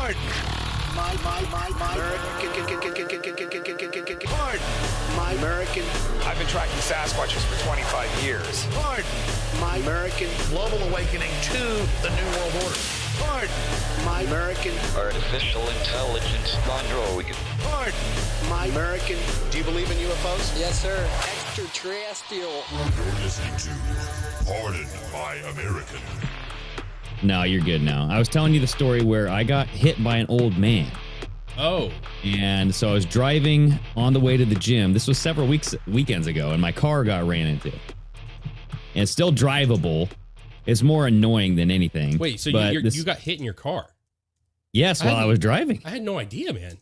Pardon. My American. I've been tracking Sasquatches for 25 years. Pardon. My American. Global awakening to the New World Order. Pardon. My American. Artificial intelligence android. Pardon. My American. Do you believe in UFOs? Yes, sir. Extraterrestrial. You're listening to Pardon My American. No, you're good now. I was telling you the story where I got hit by an old man. Oh. And so I was driving on the way to the gym. This was several weekends ago, and my car got ran into. And it's still drivable. It's more annoying than anything. Wait, so you got hit in your car? Yes, while I was driving. I had no idea, man.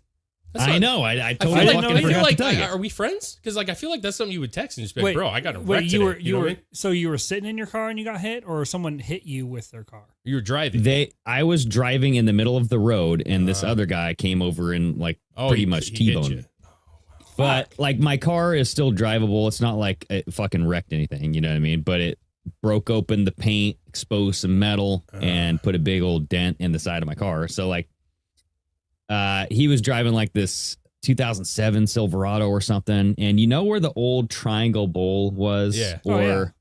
I know. I totally fucking forgot to tell you. Are we friends? Because I feel like that's something you would text and just be like, bro, I got a wreck today. So you were sitting in your car and you got hit, or someone hit you with their car? You were driving. I was driving in the middle of the road, and this other guy came over and pretty much T-boned me. But my car is still drivable. It's not like it fucking wrecked anything. You know what I mean? But it broke open the paint, exposed some metal, and put a big old dent in the side of my car. So he was driving this 2007 Silverado or something, and you know where the old Triangle Bowl was? Yeah. Or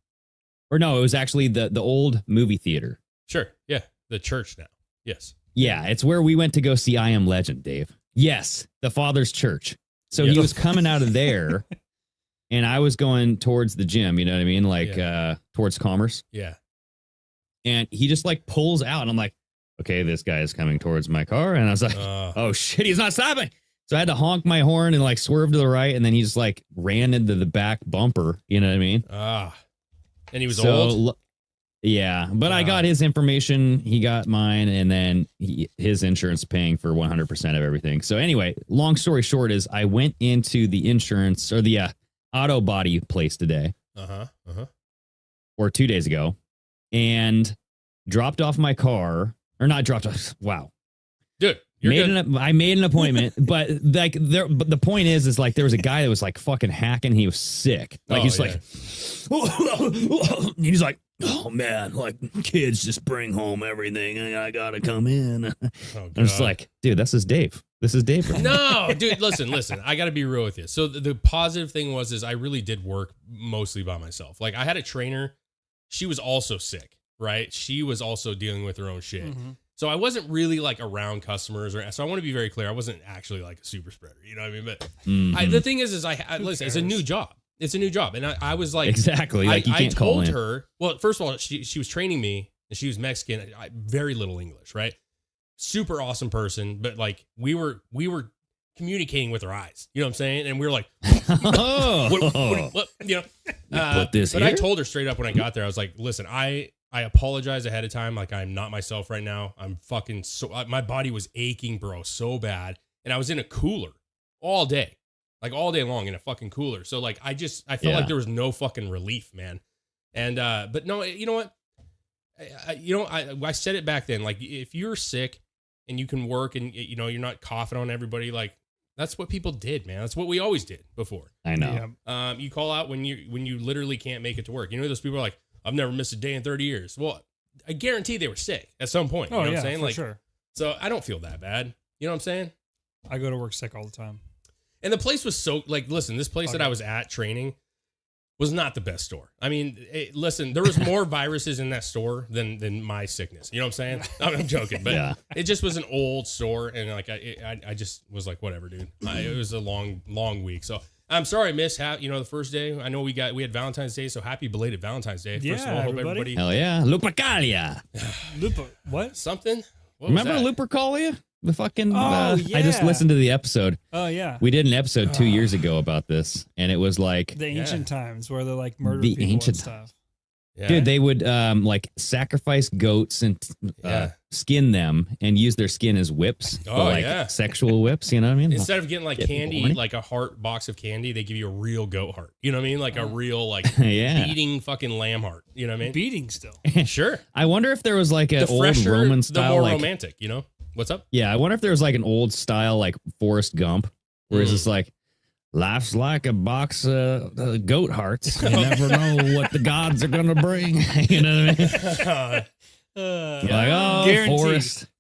no, it was actually the old movie theater. Sure. Yeah. The church now. Yes. Yeah, it's where we went to go see I Am Legend, Dave. Yes, the Father's Church. So he was coming out of there, and I was going towards the gym, you know what I mean? Towards Commerce. Yeah. And he just pulls out, and I'm like, okay, this guy is coming towards my car. And I was like, oh shit, he's not stopping. So I had to honk my horn and swerve to the right. And then he just ran into the back bumper. You know what I mean? And he was old? Yeah. But I got his information. He got mine. And then his insurance paying for 100% of everything. So anyway, long story short is I went into the insurance or the auto body place today. Or 2 days ago. And dropped off my car. Or not dropped off. Wow. Dude, I made an appointment, but but the point is there was a guy that was fucking hacking. He was sick. He's like, oh man, kids just bring home everything and I gotta come in. I'm just like, dude, this is Dave. This is Dave. Right? No, dude, listen. I got to be real with you. So the positive thing was I really did work mostly by myself. I had a trainer. She was also sick. Right. She was also dealing with her own shit. Mm-hmm. So I wasn't really around customers. So I want to be very clear. I wasn't actually a super spreader. You know what I mean? But the thing is listen, it's a new job. It's a new job. And I was exactly. You can't I told call her, well, first of all, she was training me and she was Mexican. Very little English. Right. Super awesome person. But we were communicating with her eyes. You know what I'm saying? And we were like, what, you know, put this but here? I told her straight up when I got there, I was like, listen, I apologize ahead of time. I'm not myself right now. I'm fucking my body was aching, bro, so bad. And I was in a cooler all day, all day long in a fucking cooler. So I felt like there was no fucking relief, man. And, but no, you know what? I said it back then, if you're sick and you can work and you're not coughing on everybody, that's what people did, man. That's what we always did before. I know. Yeah. You call out when you literally can't make it to work. Those people are like, I've never missed a day in 30 years. Well, I guarantee they were sick at some point. You know what I'm saying? For sure. So I don't feel that bad. You know what I'm saying? I go to work sick all the time. And the place was so listen, this place that I was at training was not the best store. I mean, listen, there was more viruses in that store than my sickness. You know what I'm saying? I'm joking, but it just was an old store. And I just was like, whatever, dude. It was a long week. So I'm sorry I missed the first day. I know we had Valentine's Day, so happy belated Valentine's Day. First of all, hope everybody. Hell yeah. Lupercalia. What? Something? What Remember Lupercalia? The fucking yeah. I just listened to the episode. Oh yeah. We did an episode 2 years ago about this, and it was the ancient times where they're murder people and stuff. Yeah. Dude, they would sacrifice goats and skin them and use their skin as whips. Sexual whips, you know what I mean? Instead of getting candy, a heart box of candy, they give you a real goat heart. You know what I mean? A real beating fucking lamb heart. You know what I mean? Beating still. Sure. I wonder if there was an the old fresher, Roman style, the more romantic, What's up? Yeah, I wonder if there was an old style Forrest Gump, where it's just life's like a box of goat hearts. You never know what the gods are gonna bring. You know what I mean?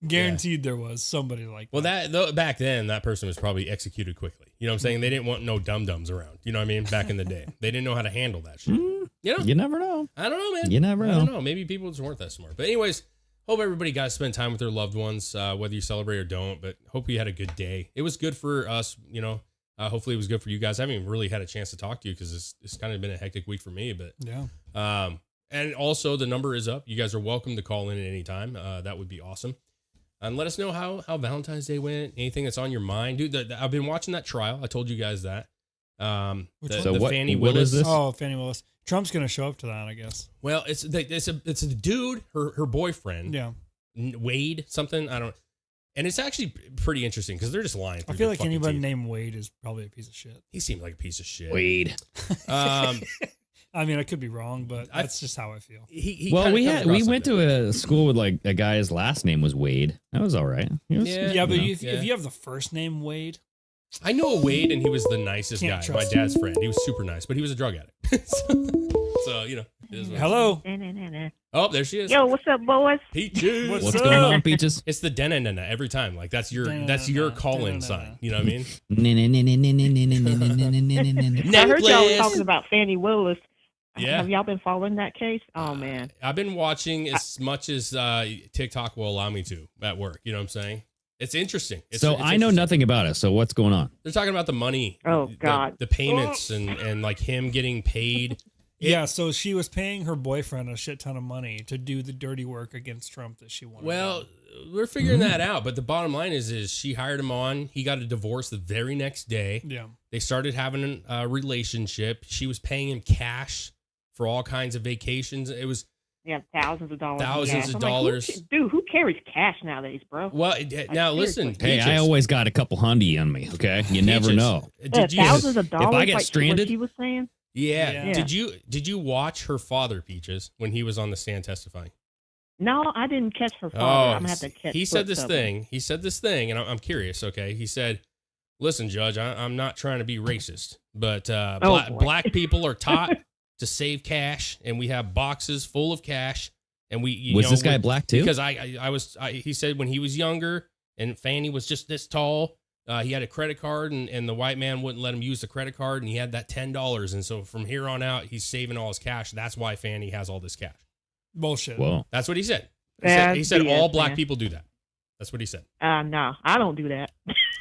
Guaranteed there was somebody like Well, that. back then, that person was probably executed quickly. You know what I'm saying? They didn't want no dum-dums around. You know what I mean? Back in the day. They didn't know how to handle that shit. You know? You never know. I don't know, man. You never know. I don't know. Maybe people just weren't that smart. But anyways, hope everybody got to spend time with their loved ones, whether you celebrate or don't. But hope you had a good day. It was good for us, you know. Hopefully it was good for you guys. I haven't even really had a chance to talk to you because it's kind of been a hectic week for me. But yeah. And also the number is up. You guys are welcome to call in at any time. That would be awesome. And let us know how Valentine's Day went. Anything that's on your mind, dude. I've been watching that trial. I told you guys that. The Fannie Willis. What is this? Oh, Fannie Willis. Trump's gonna show up to that, I guess. Well, it's a dude, her boyfriend. Yeah. Wade something. I don't. And it's actually pretty interesting because they're just lying. I feel like anybody named Wade is probably a piece of shit. He seemed like a piece of shit. Wade. I mean, I could be wrong, but that's just how I feel. We went to a school with like a guy's last name was Wade. That was all right. But if you have the first name Wade, I know a Wade, and he was the nicest guy. My dad's friend. He was super nice, but he was a drug addict. so you know. Hello. Oh, there she is. Yo, what's up, boys? Peaches. What's going on, Peaches? It's the denna every time. Like that's your call-in sign. You know what I mean? I heard y'all was talking about Fannie Willis. Yeah. Have y'all been following that case? Oh man. I've been watching as much as TikTok will allow me to at work. You know what I'm saying? It's interesting. It's I know nothing about it. So what's going on? They're talking about the money. Oh God. The payments and like him getting paid. Yeah, so she was paying her boyfriend a shit ton of money to do the dirty work against Trump that she wanted. Well, we're figuring that out, but the bottom line is she hired him on. He got a divorce the very next day. Yeah. They started having a relationship. She was paying him cash for all kinds of vacations. It was thousands of dollars. Thousands of dollars. Dude, who carries cash nowadays, bro? Well, now listen. Hey, I always got a couple hundy on me. Okay, you never know. Thousands of dollars. If I get stranded, he was saying. Yeah. Did you watch her father, Peaches, when he was on the stand testifying? No, I didn't catch her father. I'm gonna have to catch. He said this thing, and I'm curious. Okay, he said, "Listen, Judge, I'm not trying to be racist, but black people are taught to save cash, and we have boxes full of cash, and we." Was this guy black too? Because he said when he was younger, and Fannie was just this tall. He had a credit card, and the white man wouldn't let him use the credit card, and he had that $10. And so from here on out, he's saving all his cash. That's why Fannie has all this cash. Bullshit. Whoa. That's what he said. He said all black people do that. That's what he said. No, I don't do that.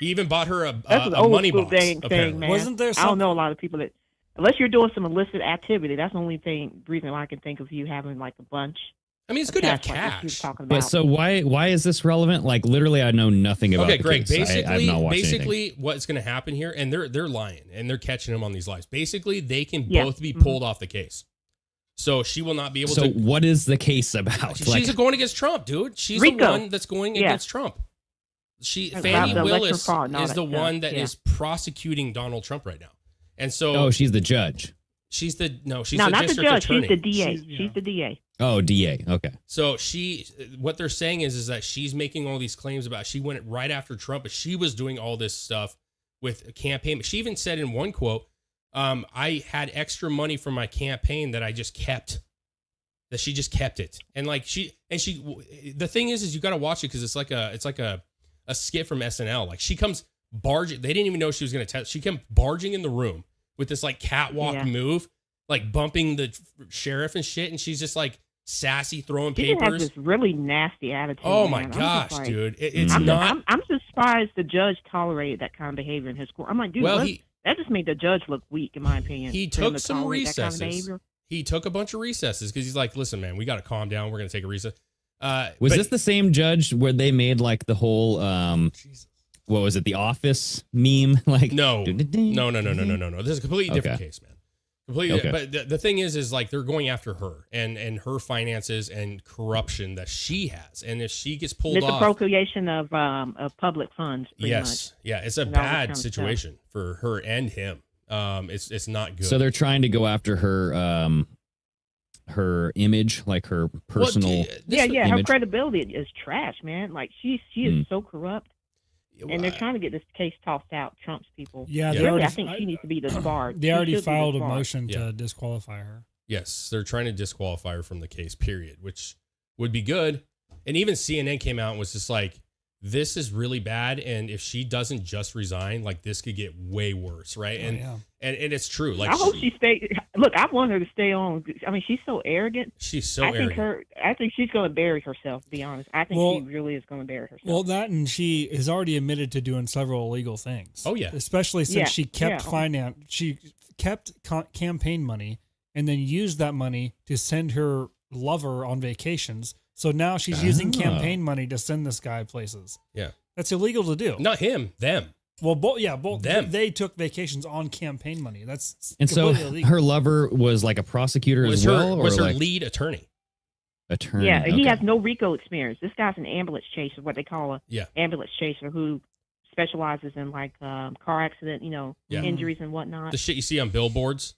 He even bought her a old money school box. thing, man. Wasn't there I don't know a lot of people that, unless you're doing some illicit activity, that's the only reason why I can think of you having like a bunch. I mean, it's good to have like cash. But so why is this relevant? Like literally, I know nothing about. Okay, the Greg. case. I've not watched Basically, what's going to happen here, and they're lying, and they're catching him on these lies. Basically, they can both be pulled off the case. So she will not be able to. So what is the case about? She's going against Trump, dude. She's Rico. the one that's going against Trump. Fannie Willis is the one that is prosecuting Donald Trump right now, and so she's the judge. She's the not the district judge. attorney. She's the DA. She's the DA. Oh, DA. Okay. So what they're saying is that she's making all these claims about. She went right after Trump, but she was doing all this stuff with a campaign. She even said in one quote, "I had extra money from my campaign that I just kept." That she just kept it, and like the thing is you got to watch it because it's like a skit from SNL. Like she comes barging. They didn't even know she was going to test. She came barging in the room with this like catwalk move, like bumping the sheriff and shit, and she's just like sassy, throwing She papers. has this really nasty attitude. Oh my man. gosh, dude! It's not. I'm surprised the judge tolerated that kind of behavior in his court. I'm like, dude, that just made the judge look weak, in my opinion. He took some recesses. He took a bunch of recesses because he's like, listen, man, we got to calm down. We're going to take a recess. Was this the same judge where they made like the whole, what was it? The Office meme? Like, no. This is a completely different case, man. Completely. Okay. But the thing is like they're going after her and her finances and corruption that she has. And if she gets pulled off. It's appropriation of public funds. Yes. Much. Yeah. It's a bad situation for her and him. It's not good. So they're trying to go after her image, like her personal. Yeah. Her credibility is trash, man. Like she is so corrupt, and they're trying to get this case tossed out. Trump's people. Yeah, I think she needs to be disbarred. They already filed a motion to disqualify her. Yes, they're trying to disqualify her from the case. Period. Which would be good. And even CNN came out and was just like, this is really bad. And if she doesn't just resign, like this could get way worse. Right. Oh, and, yeah. and it's true. Like I hope she stay. Look, I want her to stay on. I mean, she's so arrogant. She's so I arrogant. think she's going to bury herself. To be honest, I think she really is going to bury herself. Well, that and she has already admitted to doing several illegal things. Oh, yeah. Especially since she kept campaign money and then used that money to send her lover on vacations. So now she's using campaign money to send this guy places. Yeah. That's illegal to do. Not him, them. Well, both them. They took vacations on campaign money. That's And so completely illegal. her lover was like a prosecutor as well, Was or her like lead attorney. attorney? Yeah, he Okay. has no RICO experience. This guy's an ambulance chaser, what they call a ambulance chaser, who specializes in like car accident, injuries and whatnot. The shit you see on billboards.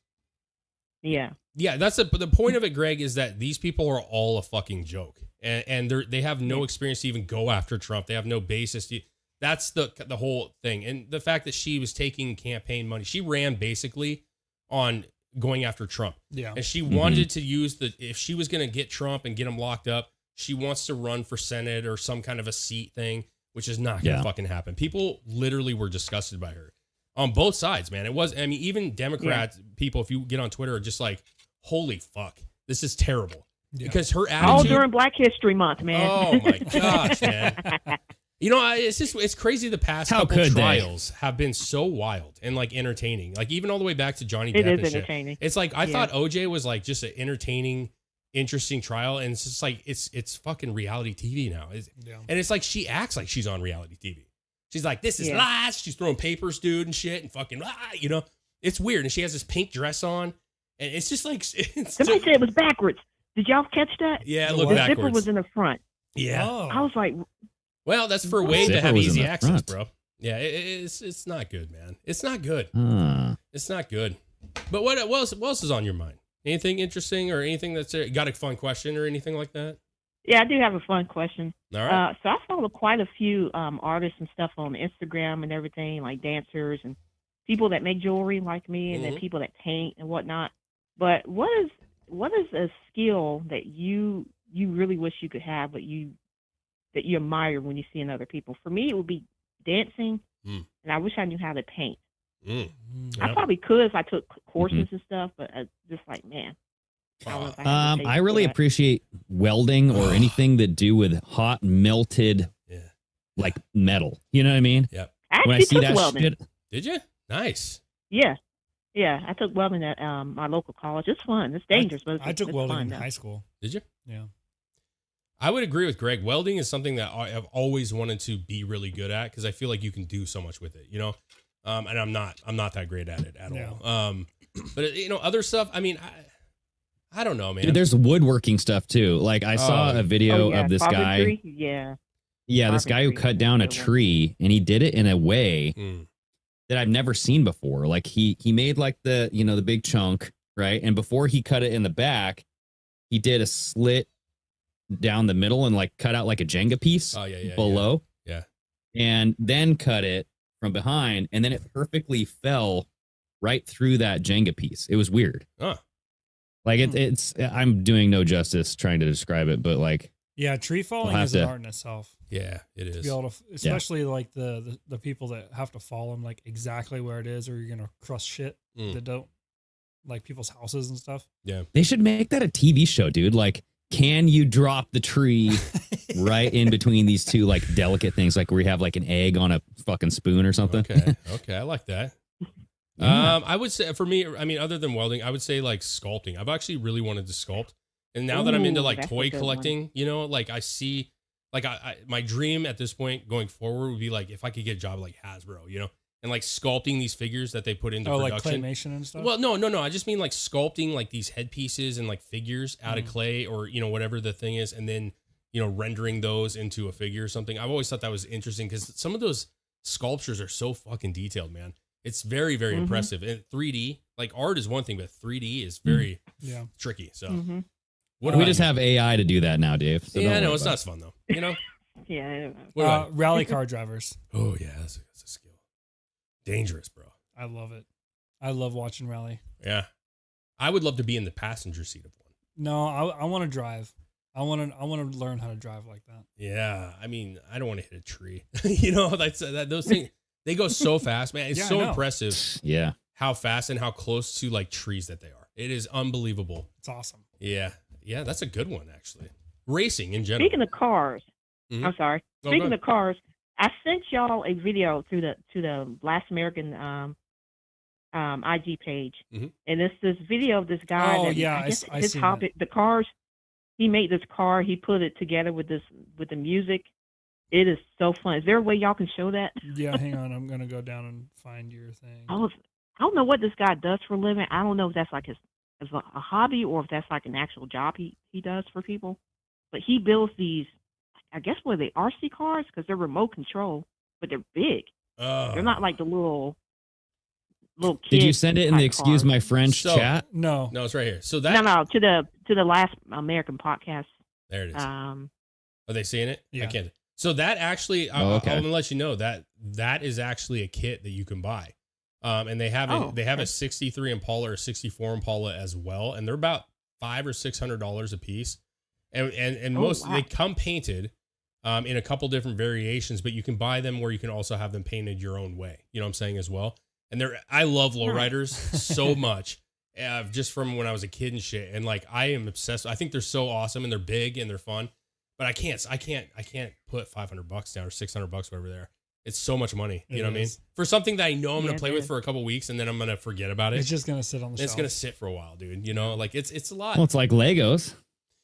Yeah. Yeah, that's the point of it, Greg, is that these people are all a fucking joke. And they have no experience to even go after Trump. They have no basis. That's the whole thing. And the fact that she was taking campaign money, she ran basically on going after Trump. Yeah. And she wanted to use if she was going to get Trump and get him locked up, she wants to run for Senate or some kind of a seat thing, which is not going to fucking happen. People literally were disgusted by her on both sides, man. Even Democrats, people, if you get on Twitter, are just like, holy fuck, this is terrible. Yeah. Because her attitude. All during Black History Month, man. Oh my gosh, man. It's crazy. The past couple trials have been so wild and like entertaining. Like even all the way back to Johnny Depp. It is and entertaining. Shit. It's like I thought OJ was like just an entertaining, interesting trial, and it's just like it's fucking reality TV now. And it's like she acts like she's on reality TV. She's like, this is lies. She's throwing papers, dude, and shit, and fucking it's weird. And she has this pink dress on, and it's just like somebody said it was backwards. Did y'all catch that? Yeah, look the backwards. zipper was in the front. Yeah. Oh. I was like, well, that's for Wade to Zipper have was easy in the access, front. bro. Yeah, it's not good, man. It's not good. Huh. It's not good. But what else is on your mind? Anything interesting or anything that's got a fun question or anything like that? yeah, I do have a fun question. All right. So I follow quite a few artists and stuff on Instagram and everything, like dancers and people that make jewelry like me, and then people that paint and whatnot. But what is a skill that you really wish you could have, but that you admire when you see in other people? For me, it would be dancing, and I wish I knew how to paint. I probably could if I took courses and stuff, but just like, man. I really appreciate welding or anything that do with hot melted, like metal. You know what I mean? Yep. When I see that shit, Did you? Nice. Yeah. Yeah, I took welding at my local college. It's fun. It's dangerous, but I took it's welding fun, in though. high school. Did you? Yeah. I would agree with Greg. Welding is something that I've always wanted to be really good at because I feel like you can do so much with it, and I'm not that great at it at all. But other stuff, I mean, I don't know, man. dude, there's woodworking stuff too. Like I saw a video of this guy. Yeah, this guy who cut down a tree, and he did it in a way that I've never seen before. Like he made like the the big chunk, right? And before he cut it in the back, he did a slit down the middle and like cut out like a Jenga piece below. Yeah. And then cut it from behind, and then it perfectly fell right through that Jenga piece. It was weird. Huh. Like it's I'm doing no justice trying to describe it, but like Yeah, tree falling is an art in itself. Yeah, it is. To be able to, especially like the people that have to fall them like exactly where it is, or you're gonna crush shit that don't like people's houses and stuff. Yeah, they should make that a TV show, dude. Like, can you drop the tree right in between these two like delicate things, like where you have like an egg on a fucking spoon or something? Okay, I like that. Yeah. I would say for me, I mean, other than welding, I would say like sculpting. I've actually really wanted to sculpt, and now that I'm into like toy collecting, like I see, like my dream at this point going forward would be like if I could get a job like Hasbro, and like sculpting these figures that they put into production. Like claymation and stuff. Well, no. I just mean like sculpting like these headpieces and like figures out of clay or whatever the thing is, and then rendering those into a figure or something. I've always thought that was interesting because some of those sculptures are so fucking detailed, man. It's very, very impressive. And 3D, like art is one thing, but 3D is very tricky. So we just have AI to do that now, Dave. So yeah, no, it's not as fun though. Yeah. Rally car drivers. Oh yeah, that's a skill. Dangerous, bro. I love it. I love watching rally. Yeah, I would love to be in the passenger seat of one. No, I want to drive. I want to learn how to drive like that. Yeah, I mean, I don't want to hit a tree. Those things, they go so fast, man. It's so impressive. Yeah. How fast and how close to like trees that they are. It is unbelievable. It's awesome. Yeah. Yeah, that's a good one, actually. Racing in general. Speaking of cars, I'm sorry. Speaking of cars, I sent y'all a video to the Last American IG page, and it's this video of this guy. Oh that, yeah, I guess I his seen hobby, the cars. He made this car. He put it together with the music. It is so fun. Is there a way y'all can show that? Yeah, hang on. I'm gonna go down and find your thing. I don't know what this guy does for a living. I don't know if that's like as a hobby or if that's like an actual job he does for people. But he builds these, I guess, what are they, RC cars? Because they're remote control, but they're big. They're not like the little kid. Did you send it in the Excuse cars. My French chat? No, it's right here. So that no to the Last American podcast. There it is. Are they seeing it? Yeah. I can't. So that actually, I'm gonna let you know that is actually a kit that you can buy. And they have a 63 Impala or 64 Impala as well, and they're about $500 or $600 a piece. And they come painted in a couple different variations, but you can buy them where you can also have them painted your own way. You know what I'm saying as well? And I love lowriders so much, just from when I was a kid and shit. And like, I am obsessed. I think they're so awesome and they're big and they're fun, but I can't put $500 down or $600, whatever they are. It's so much money. You know what I mean? For something that I know I'm going to play with for a couple weeks and then I'm going to forget about it. It's just going to sit on the shelf. It's going to sit for a while, dude. You know, like it's a lot. Well, it's like Legos.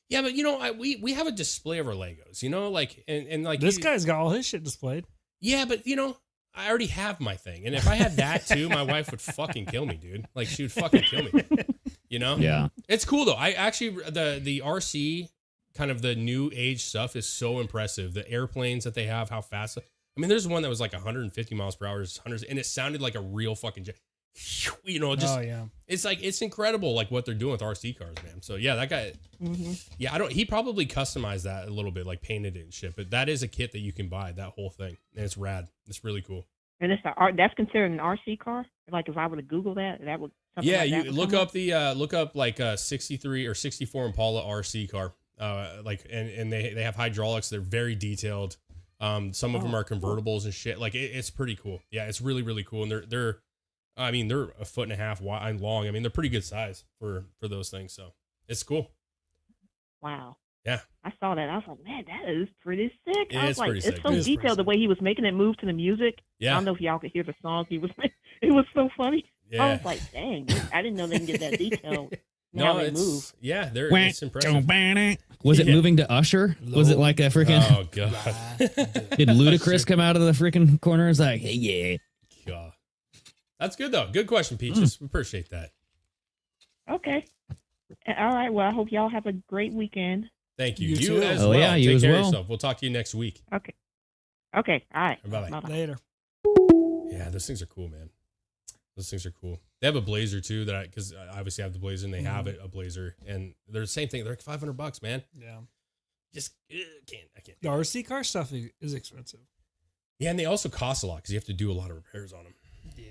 Yeah, but you know, we have a display of our Legos, you know, like, and like this guy's got all his shit displayed. Yeah, but you know, I already have my thing. And if I had that too, my wife would fucking kill me, dude. Like she would fucking kill me, you know? Yeah. It's cool though. I actually, the RC kind of the new age stuff is so impressive. The airplanes that they have, how fast. I mean, there's one that was like 150 miles per hour, and it sounded like a real fucking jet. You know, just it's like it's incredible, like what they're doing with RC cars, man. So yeah, that guy, yeah, he probably customized that a little bit, like painted it and shit. But that is a kit that you can buy, that whole thing, and it's rad. It's really cool. And that's considered an RC car. Like if I were to Google that would. Yeah, like you look up like a 63 or 64 Impala RC car. Like and they have hydraulics. They're very detailed. Some of them are convertibles and shit. Like it's pretty cool. Yeah, it's really really cool, and they're a foot and a half wide and long. I mean, they're pretty good size for those things. So it's cool. Wow. Yeah. I saw that. I was like, man, that is pretty sick. Yeah, I was like, it's so detailed the way he was making it move to the music. Yeah. I don't know if y'all could hear the songs he was making. It was so funny. Yeah. I was like, dang, I didn't know they can get that detailed. No, they move. Yeah, it's impressive. Was it moving to Usher? Was it like a freaking? Oh god! Did Ludacris come out of the freaking corner? It's like, hey, yeah. God. That's good though. Good question, Peaches. We appreciate that. Okay. All right. Well, I hope y'all have a great weekend. Thank you. You You too. as Oh, well. yeah, you Take as care well. of yourself. We'll talk to you next week. Okay. Okay. All right. Bye-bye. Later. Yeah, those things are cool, man. Those things are cool. They have a Blazer too because I obviously have the Blazer and they have a Blazer and they're the same thing. They're like $500, man. Yeah. Just I can't. The RC car stuff is expensive. Yeah, and they also cost a lot because you have to do a lot of repairs on them. Yeah.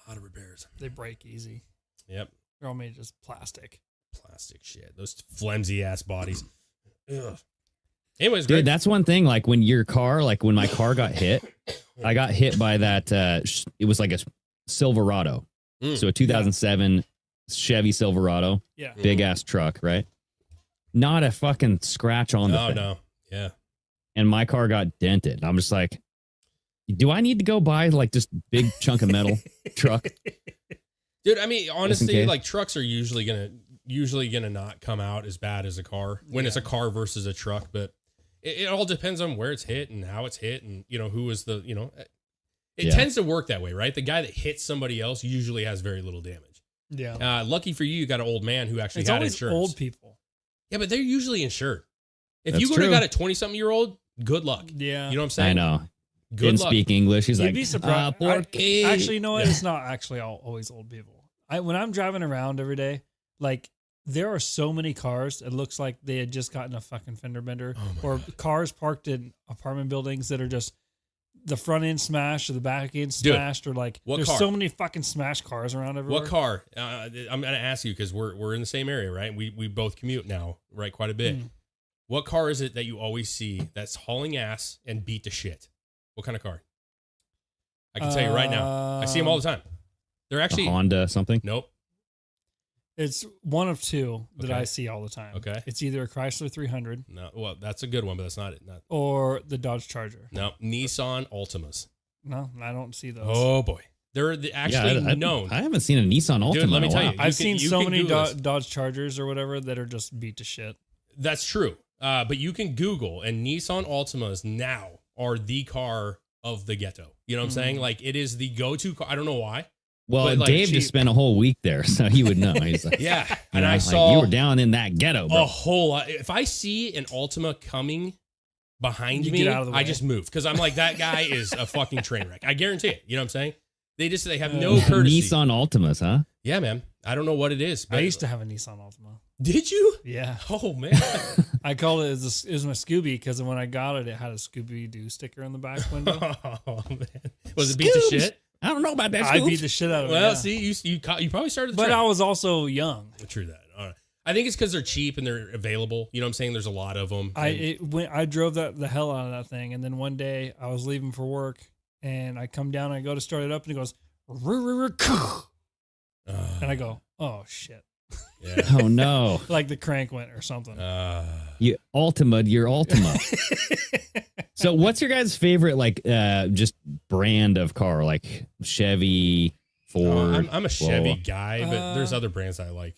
A lot of repairs. They break easy. Yep. They're all made of just plastic. Plastic shit. Those flimsy ass bodies. Ugh. Anyways, Dude, Greg. that's one thing. Like when when my car got hit, I got hit by that. It was like a Silverado. So a 2007 Chevy Silverado. Yeah. Big ass truck, right? Not a fucking scratch on the thing. No. Yeah. And my car got dented. I'm just like, do I need to go buy like this big chunk of metal truck? Dude, I mean, honestly, case. like trucks are usually gonna not come out as bad as a car when it's a car versus a truck, but it all depends on where it's hit and how it's hit and who is the it tends to work that way, right? The guy that hits somebody else usually has very little damage. Yeah. Lucky for you got an old man who actually It's had always insurance. old people. Yeah, but they're usually insured. If That's you would have true. got a 20-something-year-old, good luck. Yeah. You know what I'm saying? I know. Good Didn't luck. speak English. He's You'd like, be surprised. porque? Actually, you know what? Yeah. It's not actually always old people. When I'm driving around every day, like there are so many cars. It looks like they had just gotten a fucking fender bender, or cars parked in apartment buildings that are just the front end smashed or the back end smashed, or like there's car? so many fucking smashed cars around everywhere. What car? I'm going to ask you because we're in the same area, right? We both commute now, right? Quite a bit. What car is it that you always see that's hauling ass and beat to shit? What kind of car? I can tell you right now. I see them all the time. They're actually A Honda something. Nope. It's one of two that Okay. I see all the time. Okay. It's either a Chrysler 300 No. Well, that's a good one, but that's not it. Not, or the Dodge Charger. no. Nissan Altimas. No, I don't see those. Oh boy, they're actually known. I haven't seen a Nissan Altima. Dude, let me in a tell while. you. I've seen so many Google this. Dodge Chargers or whatever that are just beat to shit. That's true. But you can Google, and Nissan Altimas now are the car of the ghetto. You know what I'm saying? Like, it is the go-to car. I don't know why. Well, but, like, Dave just spent a whole week there, so he would know. He's like, Yeah. you And know, I like, saw you were down in that ghetto, bro. a whole lot. If I see an Altima coming behind You me, get out of the I way. just move. Because I'm like, that guy is a fucking train wreck. I guarantee it. You know what I'm saying? They have no courtesy. Nissan Altimas, huh? Yeah, man. I don't know what it is. But I used to have a Nissan Altima. Did you? Yeah. Oh, man. I called it, it was my Scooby because when I got it, it had a Scooby-Doo sticker in the back window. Oh, man. Was it beat to Scoops. shit? I don't know about that. I Scoops. beat the shit out of it. Well, yeah. see, you probably started the But trend. I was also young. True that. All right. I think it's because they're cheap and they're available. You know what I'm saying? There's a lot of them. I drove the hell out of that thing, and then one day I was leaving for work, and I come down and I go to start it up, and it goes, and I go, oh shit, Yeah. Oh no! like the crank went or something. You Ultima, your Ultima. So, what's your guys' favorite just brand of car? Like Chevy, Ford. I'm a Chevy Volvo? guy, but there's other brands I like.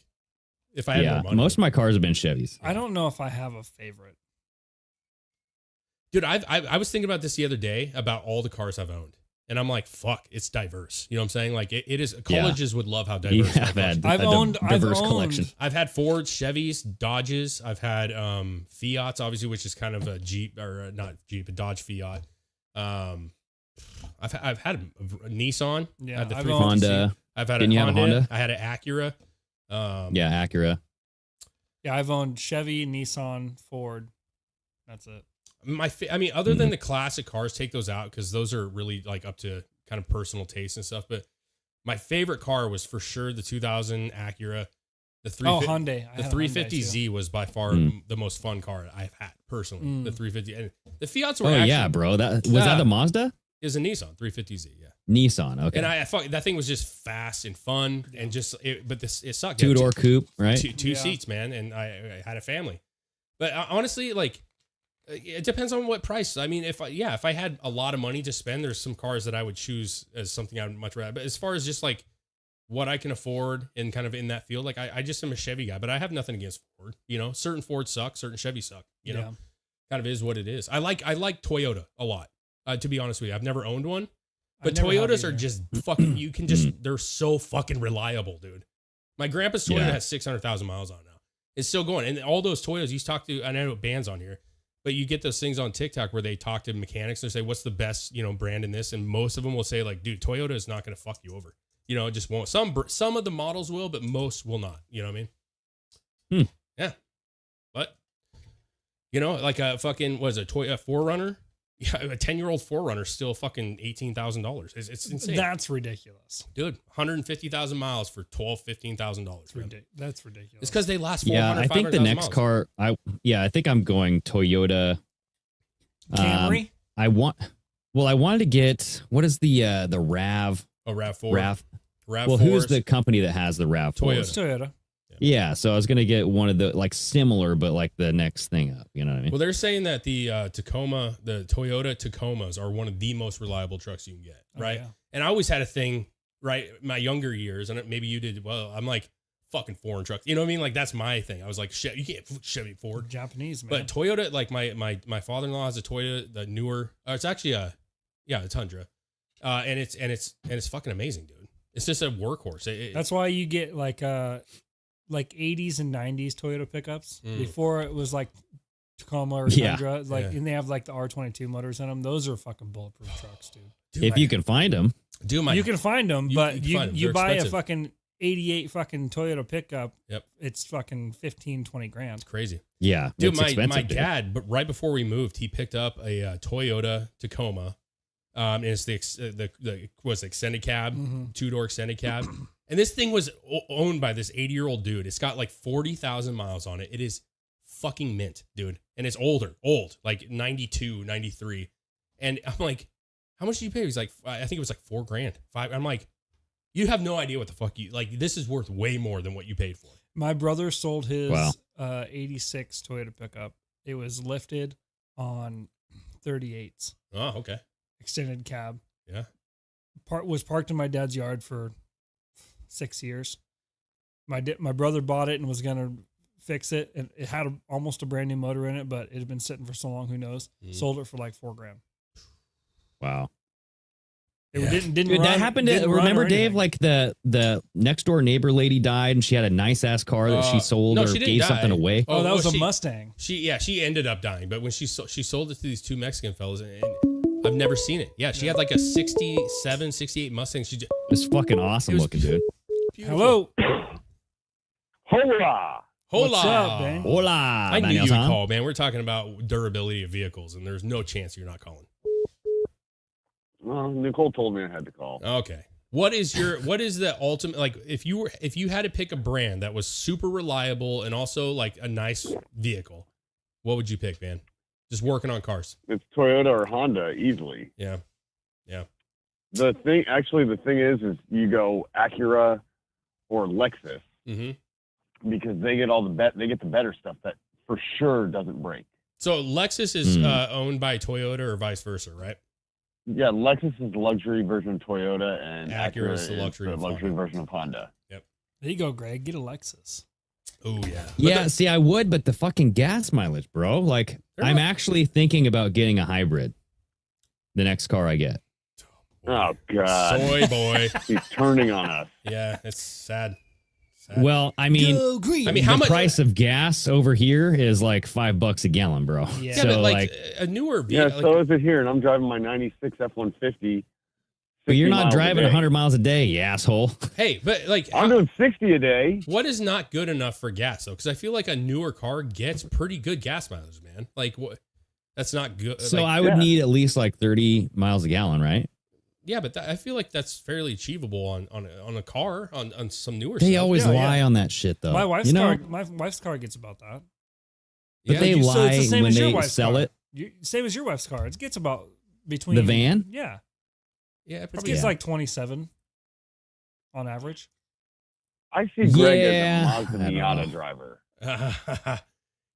If I had more money, most of my cars have been Chevys. I don't know if I have a favorite. dude, I was thinking about this the other day about all the cars I've owned. And I'm like, fuck, it's diverse. You know what I'm saying? Like it is. Colleges would love how diverse. Yeah, I've I've owned collection. I've had Fords, Chevys, Dodges. I've had Fiats, obviously, which is kind of a Jeep or not Jeep, a Dodge Fiat. I've had a Nissan. Yeah, I had the I've 350Z. owned- Honda. I've had Didn't a you have a Honda. Honda? I had an Acura. Yeah, Acura. Yeah, I've owned Chevy, Nissan, Ford. That's it. I mean, other than the classic cars, take those out because those are really like up to kind of personal taste and stuff. But my favorite car was for sure the 2000 Acura. The Hyundai. The 350Z was by far the most fun car I've had personally. The 350 and the Fiats were. Oh actually, yeah, bro. That that the Mazda? Is a Nissan 350Z. Yeah. Nissan. Okay. And I thought that thing was just fast and fun and just but it sucked. Two-door coupe, right? Two seats, man, and I had a family. But honestly, like. It depends on what price. I mean, if I had a lot of money to spend, there's some cars that I would choose as something I would much rather. But as far as just like what I can afford and kind of in that field, like I just am a Chevy guy, but I have nothing against Ford. You know, certain Fords suck, certain Chevy suck. You know, kind of is what it is. I like Toyota a lot. To be honest with you, I've never owned one, but Toyotas are just fucking. You can just they're so fucking reliable, dude. My grandpa's Toyota has 600,000 miles on it now. It's still going, and all those Toyotas you talk to. I know bands on here. But you get those things on TikTok where they talk to mechanics and say, what's the best, brand in this? And most of them will say like, dude, Toyota is not going to fuck you over. You know, it just won't. Some of the models will, but most will not. You know what I mean? Yeah. But, like a fucking, what is it, Toyota 4Runner? Yeah, a 10-year-old 4Runner is still fucking $18,000. It's insane. That's ridiculous. Dude, 150,000 miles for $15,000. That's ridiculous. It's because they last 400, Yeah, I think the next miles. car, I think I'm going Toyota. Camry? I wanted to get, what is the RAV? Oh, RAV4. RAV. RAV4. Well, who's the company that has the RAV4? Toyota. It's Toyota. Yeah, so I was going to get one of the, like, similar, but, like, the next thing up. You know what I mean? Well, they're saying that the Toyota Tacomas are one of the most reliable trucks you can get, right? Oh, yeah. And I always had a thing, right? My younger years, and maybe you did well. I'm like, fucking foreign trucks. You know what I mean? Like, that's my thing. I was like, shit, you can't Chevy Ford. Japanese, man. But Toyota, like, my father-in-law has a Toyota, the newer, it's actually a Tundra. And it's fucking amazing, dude. It's just a workhorse. That's why you get like 80s and 90s Toyota pickups. Before it was like Tacoma or Tundra, and they have like the R22 motors in them. Those are fucking bulletproof trucks, dude. If you can find them. You can find them, but you buy expensive. a fucking 88 fucking Toyota pickup. Yep. It's fucking 15-20 grand. It's crazy. Yeah. Dude, it's my expensive, dude. dad, but right before we moved, he picked up a Toyota Tacoma. And it's the extended cab, 2-door extended cab. And this thing was owned by this 80-year-old dude. It's got like 40,000 miles on it. It is fucking mint, dude. And it's old, like 92, 93. And I'm like, how much did you pay? He's like, I think it was like $4,000, $5,000. I'm like, you have no idea what the fuck you, like, this is worth way more than what you paid for. My brother sold his 86 Toyota pickup. It was lifted on 38s. Oh, okay. Extended cab. Yeah. Was parked in my dad's yard for 6 years. My brother bought it and was going to fix it. And it had almost a brand new motor in it, but it had been sitting for so long, who knows? Sold it for like $4,000. Wow. It didn't Dude, run, that happened to, remember Dave, like the next door neighbor lady died and she had a nice ass car that she sold or gave something away. Oh, that was a Mustang. She ended up dying, but when she sold it to these two Mexican fellas, and I've never seen it. Yeah, she had like a 67, 68 Mustang. It was fucking awesome looking, dude. Hello. Hola. Hola. What's up, man? Hola. I knew you would call, man. We're talking about durability of vehicles, and there's no chance you're not calling. Well, Nicole told me I had to call. Okay. What is the ultimate, like, if you had to pick a brand that was super reliable and also like a nice vehicle, what would you pick, man? Just working on cars. It's Toyota or Honda easily. Yeah. Yeah. The thing is you go Acura or Lexus because they get the better stuff that for sure doesn't break. So Lexus is owned by Toyota or vice versa, right? Yeah, Lexus is the luxury version of Toyota, and Acura is the luxury version of Honda. Yep. There you go, Greg. Get a Lexus. Oh yeah. Yeah, see, I would, but the fucking gas mileage, bro. Like, I'm actually thinking about getting a hybrid. The next car I get. Oh God, soy boy, he's turning on us. Yeah, it's sad. Well, I mean, how the much price of gas over here is like $5 a gallon, bro. Yeah, so but like a newer vehicle. Yeah, so is it here, and I'm driving my '96 F-150. But you're not driving 100 miles a day, you asshole. Hey, but like I'm doing 60 a day. What is not good enough for gas though? Because I feel like a newer car gets pretty good gas mileage, man. Like what? That's not good. So I would need at least like 30 miles a gallon, right? Yeah, but I feel like that's fairly achievable on a car on some newer. They stuff. always lie on that shit though. My wife's car gets about that. But they lie when they sell it. Same as your wife's car. It gets about between the van. Yeah. Yeah, it gets like 27 on average. I see Greg as a Mazda Miata driver.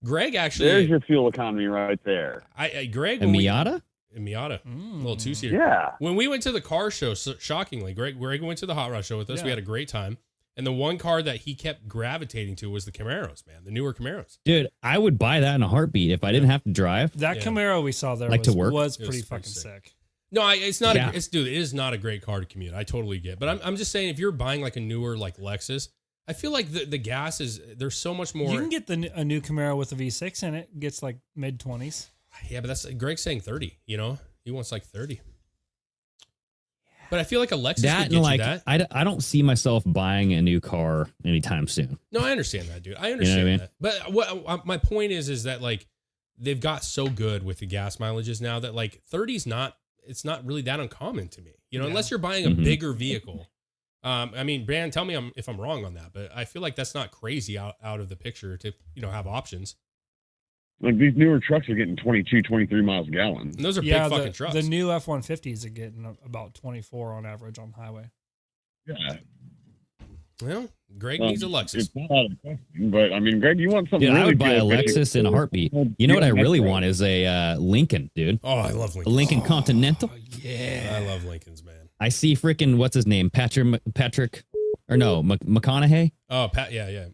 Greg actually. There's your fuel economy right there. Greg. A Miata? A Miata. A little two-seater. Yeah. When we went to the car show, shockingly, Greg went to the Hot Rod show with us. Yeah. We had a great time. And the one car that he kept gravitating to was the Camaros, man. The newer Camaros. Dude, I would buy that in a heartbeat if I didn't have to drive. That Camaro we saw there was pretty fucking sick. No, it's not. Dude, it is not a great car to commute. I totally get. But I'm just saying, if you're buying like a newer like Lexus, I feel like the gas is there's so much more. You can get a new Camaro with a V6 in it. It gets like mid 20s. Yeah, but that's Greg's saying 30. You know, he wants like 30. But I feel like a Lexus that could get like, you that. I don't see myself buying a new car anytime soon. No, I understand that, dude. I understand You know what that. But what my point is that like they've got so good with the gas mileages now that like 30's not. It's not really that uncommon to me, you know, unless you're buying a bigger vehicle. I mean, Brandon, tell me if I'm wrong on that, but I feel like that's not crazy out of the picture to, you know, have options. Like these newer trucks are getting 22, 23 miles a gallon. And those are big fucking trucks. The new F-150s are getting about 24 on average on highway. Yeah. Well, Greg needs a Lexus. It's not out of the question, but I mean, Greg, you want something Dude, really I would buy a good, Lexus in a heartbeat. You know what I really want is a Lincoln, dude. Oh, I love Lincoln. A Lincoln Continental. Yeah. I love Lincolns, man. I see freaking, what's his name? Patrick, or no, McConaughey? Oh, yeah.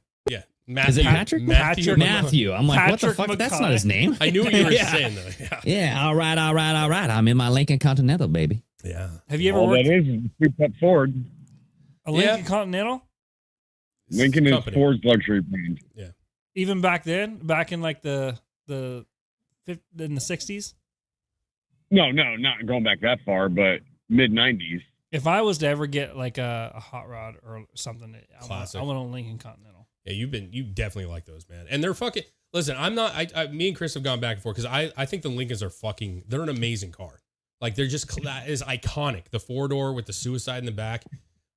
Matthew. Is it Patrick? Matthew. I'm like, Patrick what the fuck? That's McConaughey. not his name. I knew what you were saying, though. Yeah, all right. I'm in my Lincoln Continental, baby. Yeah. Have you ever All worked that is a two-step Ford. a Lincoln Continental? Lincoln is Company. Ford's luxury brand. Yeah. Even back then, back in like in the 60s? No, not going back that far, but mid-90s. If I was to ever get like a hot rod or something, Classic. I want a Lincoln Continental. Yeah, you definitely like those, man. And they're fucking, listen, I'm not, me and Chris have gone back and forth because I think the Lincolns are they're an amazing car. Like they're just, that is iconic. The 4-door with the suicide in the back.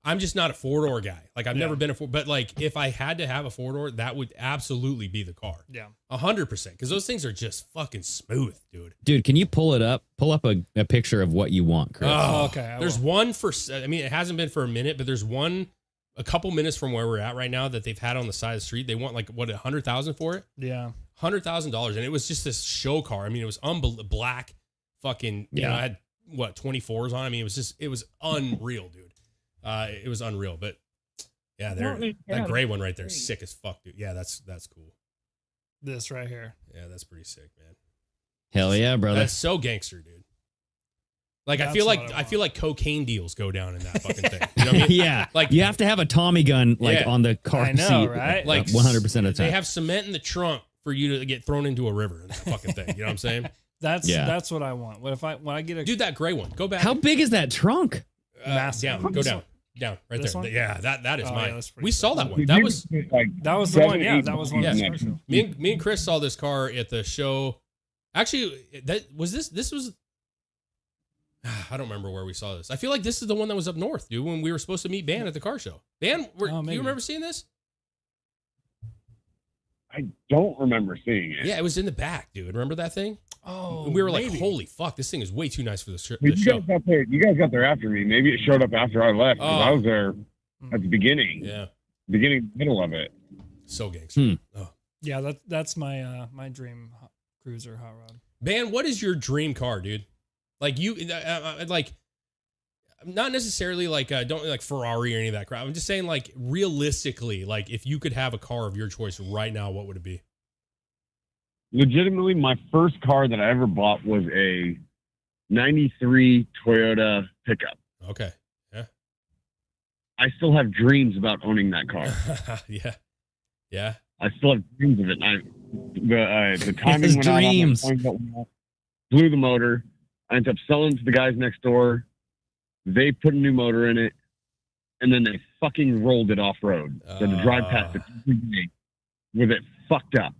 I'm just not a 4-door guy. Like I've never been a 4, but like if I had to have a 4-door, that would absolutely be the car. Yeah. 100%. Because those things are just fucking smooth, dude. Dude, can you pull up a picture of what you want, Chris? Oh, okay. There's one for, I mean, it hasn't been for a minute, but there's one a couple minutes from where we're at right now that they've had on the side of the street. They want like what, $100,000 for it? Yeah. $100,000. And it was just this show car. I mean, it was black fucking, you know, I had what, 24s on. I mean, it was unreal, dude. It was unreal, but yeah, that gray one right there is sick as fuck, dude. Yeah, that's cool. This right here. Yeah, that's pretty sick, man. Hell yeah, brother. That's so gangster, dude. Like I feel like cocaine deals go down in that fucking thing. You know what I mean? Yeah, like you have to have a Tommy gun on the car I know, seat, right? Like 100% of the time. They have cement in the trunk for you to get thrown into a river in that fucking thing. You know what I'm saying? That's what I want. When I get a dude, that gray one, go back. How big is that trunk? Massive. Down, go down. Down right This there. one? Yeah, that is Oh, mine. yeah, that's pretty We sick. saw that one. That was that was the one. Yeah, that was one. Yeah. Of the special. me and Chris saw this car at the show. Actually, that was this was. I don't remember where we saw this. I feel like this is the one that was up north, dude. When we were supposed to meet Ban at the car show. Ban, do you remember seeing this? I don't remember seeing it. Yeah, it was in the back, dude. Remember that thing? Oh, And we were maybe. like, "Holy fuck, this thing is way too nice for the show." But you guys got there after me. Maybe it showed up after I left. 'Cause I was there at the beginning. Yeah, Middle of it. so gangster. Oh. Yeah, that's my my dream cruiser hot rod. Ban, what is your dream car, dude? Like you, like, not necessarily like don't like Ferrari or any of that crap. I'm just saying, like, realistically, like if you could have a car of your choice right now, what would it be? Legitimately, my first car that I ever bought was a 93 Toyota pickup. Okay. Yeah. I still have dreams about owning that car. Yeah. Yeah. I still have dreams of it. The timing His went out on my dreams. phone, blew the motor. I ended up selling to the guys next door. They put a new motor in it, and then they fucking rolled it off road. So to drive past it every day with it fucked up.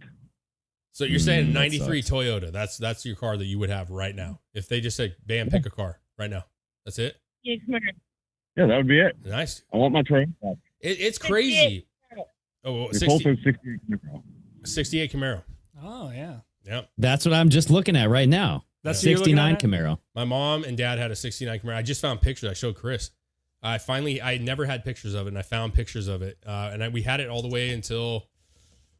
So you're saying that 93 Toyota? That's your car that you would have right now if they just said, "Bam, pick a car right now." That's it. Yeah, that would be it. Nice. I want my Toyota back. It's crazy. Oh, It's also 68 Camaro. 68 Camaro. Oh yeah. Yep. That's what I'm just looking at right now. That's what you're looking 69 at? Camaro. My mom and dad had a 69 Camaro. I just found pictures. I showed Chris. I never had pictures of it, and I found pictures of it. We had it all the way until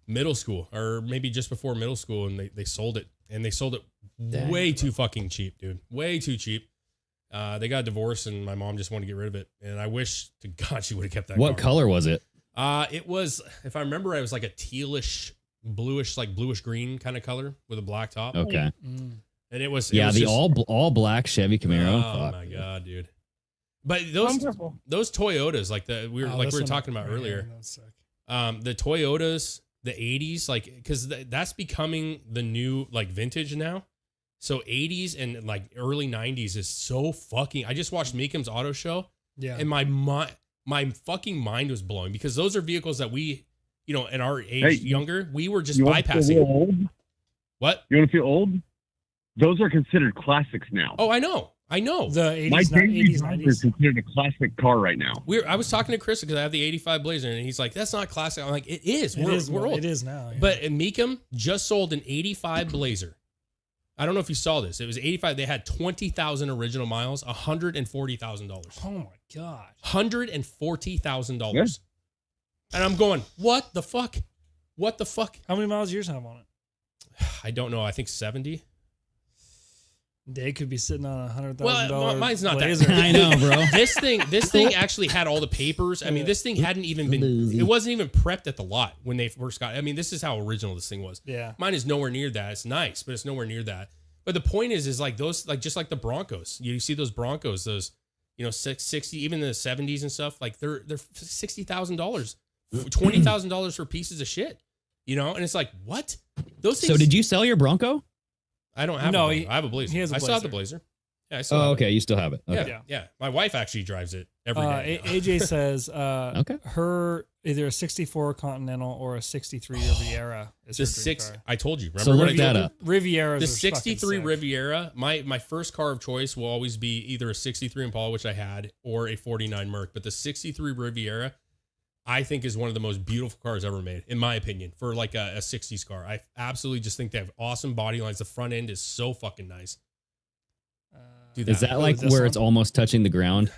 middle school, or maybe just before middle school, and they sold it. And they sold it way too fucking cheap, dude. Way too cheap. They got divorced, and my mom just wanted to get rid of it. And I wish to God she would have kept that What car. color was it? It was, if I remember, it was like a tealish, bluish, like bluish green kind of color with a black top. Okay. And it was Yeah, the just, all black Chevy Camaro. Oh Fuck. my God, dude. But those Toyotas, like we were talking about earlier, the Toyotas, the 80s, like, because that's becoming the new like vintage now. So 80s and like early 90s is so fucking. I just watched Meekham's auto show, and my fucking mind was blowing, because those are vehicles that we, you know, at our age, younger, we were just bypassing. Old? What? You want to feel old? Those are considered classics now. Oh, I know. The 80s, My 80s, Blazer is 90s. considered a classic car right now. I was talking to Chris because I have the 85 Blazer, and he's like, "That's not classic." I'm like, "It is. We're old. It is now. Yeah. But Meekum just sold an 85 Blazer. I don't know if you saw this. It was 85. They had 20,000 original miles, $140,000. Oh my God. $140,000. And I'm going, what the fuck? What the fuck? How many miles yours have on it? I don't know. I think 70. They could be sitting on $100,000. Well, mine's not Blazer. that. I know, bro. This thing actually had all the papers. I mean, this thing hadn't even been. It wasn't even prepped at the lot when they first got. I mean, this is how original this thing was. Yeah. Mine is nowhere near that. It's nice, but it's nowhere near that. But the point is like those, like just like the Broncos. You see those Broncos, those, you know, 60, even in the 70s and stuff. Like they're $60,000, $20,000 for pieces of shit. You know, and it's like, what? Those things. So did you sell your Bronco? I don't have. No, I have a Blazer. he has a I still have the Blazer. Blazer, Yeah, I still Oh, have okay. You still have it. it. Okay. Yeah. My wife actually drives it every day. AJ says Okay. her either a 64 Continental or a 63 Riviera is The her dream six, car. I told you. So Remember look what I that told up. Rivieras The are fucking 63 sick. Riviera, my first car of choice will always be either a 63 Impala, which I had, or a 49 Merc. But the 63 Riviera, I think, is one of the most beautiful cars ever made, in my opinion, for like a 60s car. I absolutely just think they have awesome body lines. The front end is so fucking nice. Do Is that like where it's almost touching the ground?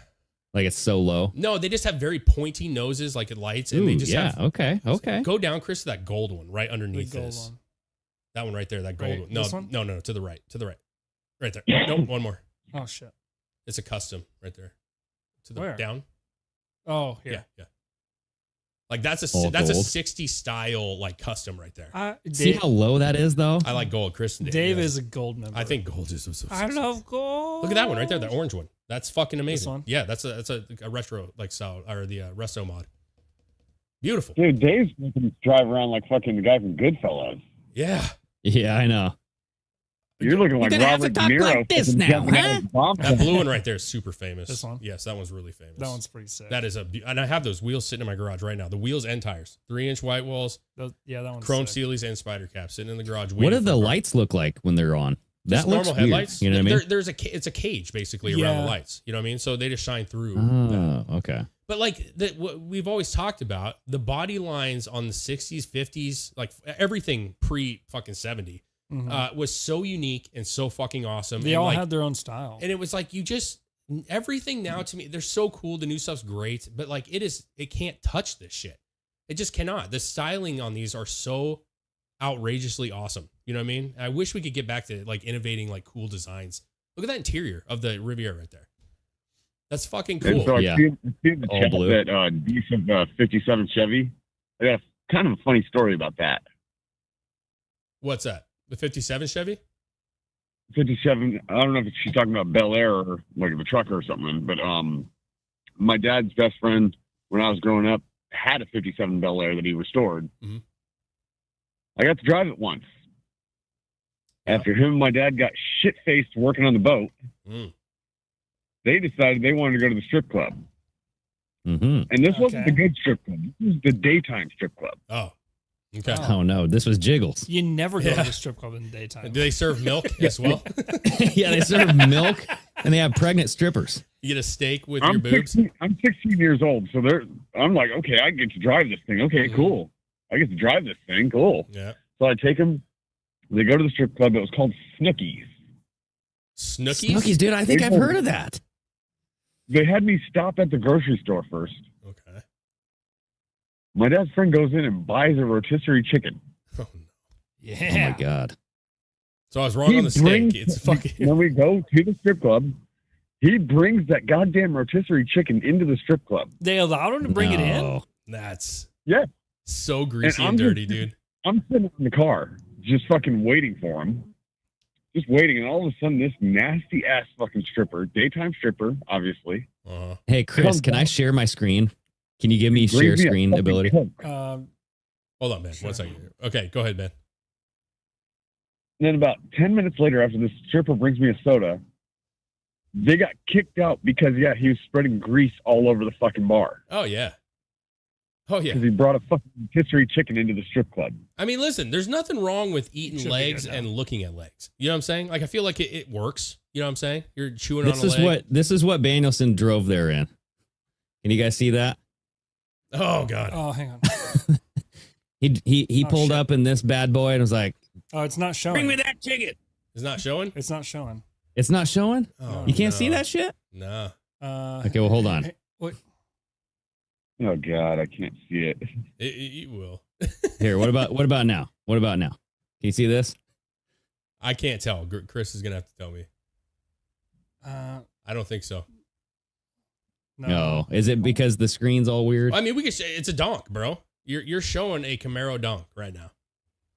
Like it's so low? No, they just have very pointy noses, like it lights, and they just have. Okay. Go down, Chris, to that gold one right underneath The gold this. one. That one right there, that gold Right, one. No, this one? no, to the right, right there. Nope, one more. Oh shit. It's a custom right there. To the Where? down. Oh here. Yeah. Like that's a All gold. 60 style like custom right there. See how low that is, though? I like gold. Chris and Dave yeah. is a gold member. I think gold is. I love gold. Look at that one right there, that orange one. That's fucking amazing. This one? Yeah, that's a retro like style or the resto mod. Beautiful. Dude, Dave's making us drive around like fucking the guy from Goodfellas. Yeah. Yeah, I know. You're looking like gonna have to Robert talk De Niro. like this fucking now, jumping out huh? of the bomb That blue one right there is super famous. This one? Yes, that one's really famous. That one's pretty sick. That is and I have those wheels sitting in my garage right now. The wheels and tires, 3-inch white walls, Yeah, that one's chrome sick. Steelies, and spider caps sitting in the garage. What do waiting the for a car. lights look like when they're on? Just That looks normal weird. headlights. You know what I mean? There's it's a cage basically around the lights. You know what I mean? So they just shine through. Oh, okay. But like what we've always talked about, the body lines on the 60s, 50s, like everything pre fucking 70 was so unique and so fucking awesome. They and all like, had their own style. and it was like everything now to me, they're so cool. The new stuff's great, but like it can't touch this shit. It just cannot. The styling on these are so outrageously awesome. You know what I mean? I wish we could get back to like innovating like cool designs. Look at that interior of the Riviera right there. That's fucking And cool. so I Yeah. see the All chat blue. that decent 57 Chevy. I got kind of a funny story about that. What's that? The 57 Chevy? 57. I don't know if she's talking about Bel Air or like the trucker or something, but my dad's best friend when I was growing up had a 57 Bel Air that he restored. Mhm. I got to drive it once. Yeah. After him and my dad got shit faced working on the boat, they decided they wanted to go to the strip club. Mm-hmm. And this wasn't Okay. the good strip club. This was the daytime strip club. Oh, okay. Oh, no. This was Jiggles. You never go Yeah. to the strip club in the daytime. Do they serve milk as well? Yeah, they serve milk and they have pregnant strippers. You get a steak with your boobs? I'm 16 years old, so I'm like, okay, I get to drive this thing. Okay, cool. I get to drive this thing. Cool. Yeah. So I take them. They go to the strip club. It was called Snookies. Snookies? Snookies, dude. I think I've heard of that. They had me stop at the grocery store first. Okay. My dad's friend goes in and buys a rotisserie chicken. Oh, no. Yeah. Oh, my God. So I was wrong on the steak. It's fucking. When we go to the strip club, he brings that goddamn rotisserie chicken into the strip club. They allowed him to bring it in? No. That's Yeah. so greasy I'm and dirty, just- dude. I'm sitting in the car, just fucking waiting for him. Just waiting, and all of a sudden, this nasty ass fucking stripper, daytime stripper, obviously. Uh-huh. Hey, Chris, can I share my screen? Can you give me share brings me a screen fucking ability? Coke. Hold on, man. Sure. 1 second. Okay, go ahead, man. And then about 10 minutes later, after this stripper brings me a soda, they got kicked out because, yeah, he was spreading grease all over the fucking bar. Oh, yeah. Oh, yeah. Because he brought a fucking rotisserie chicken into the strip club. I mean, listen, there's nothing wrong with eating Should be legs good now. and looking at legs. You know what I'm saying? Like, I feel like it works. You know what I'm saying? You're chewing on This a is leg. this is what Danielson drove there in. Can you guys see that? Oh, God. Oh, hang on. He Oh, pulled shit. up in this bad boy and was like, Oh, it's not showing. that chicken. It's not showing? It's not showing. It's not showing? Oh, You can't no. see that shit? No. Okay, well, hold on. What? Oh, God, I can't see it. You will. Here, what about now? What about now? Can you see this? I can't tell. Chris is going to have to tell me. I don't think so. No. Is it because the screen's all weird? I mean, we could say it's a donk, bro. You're showing a Camaro donk right now.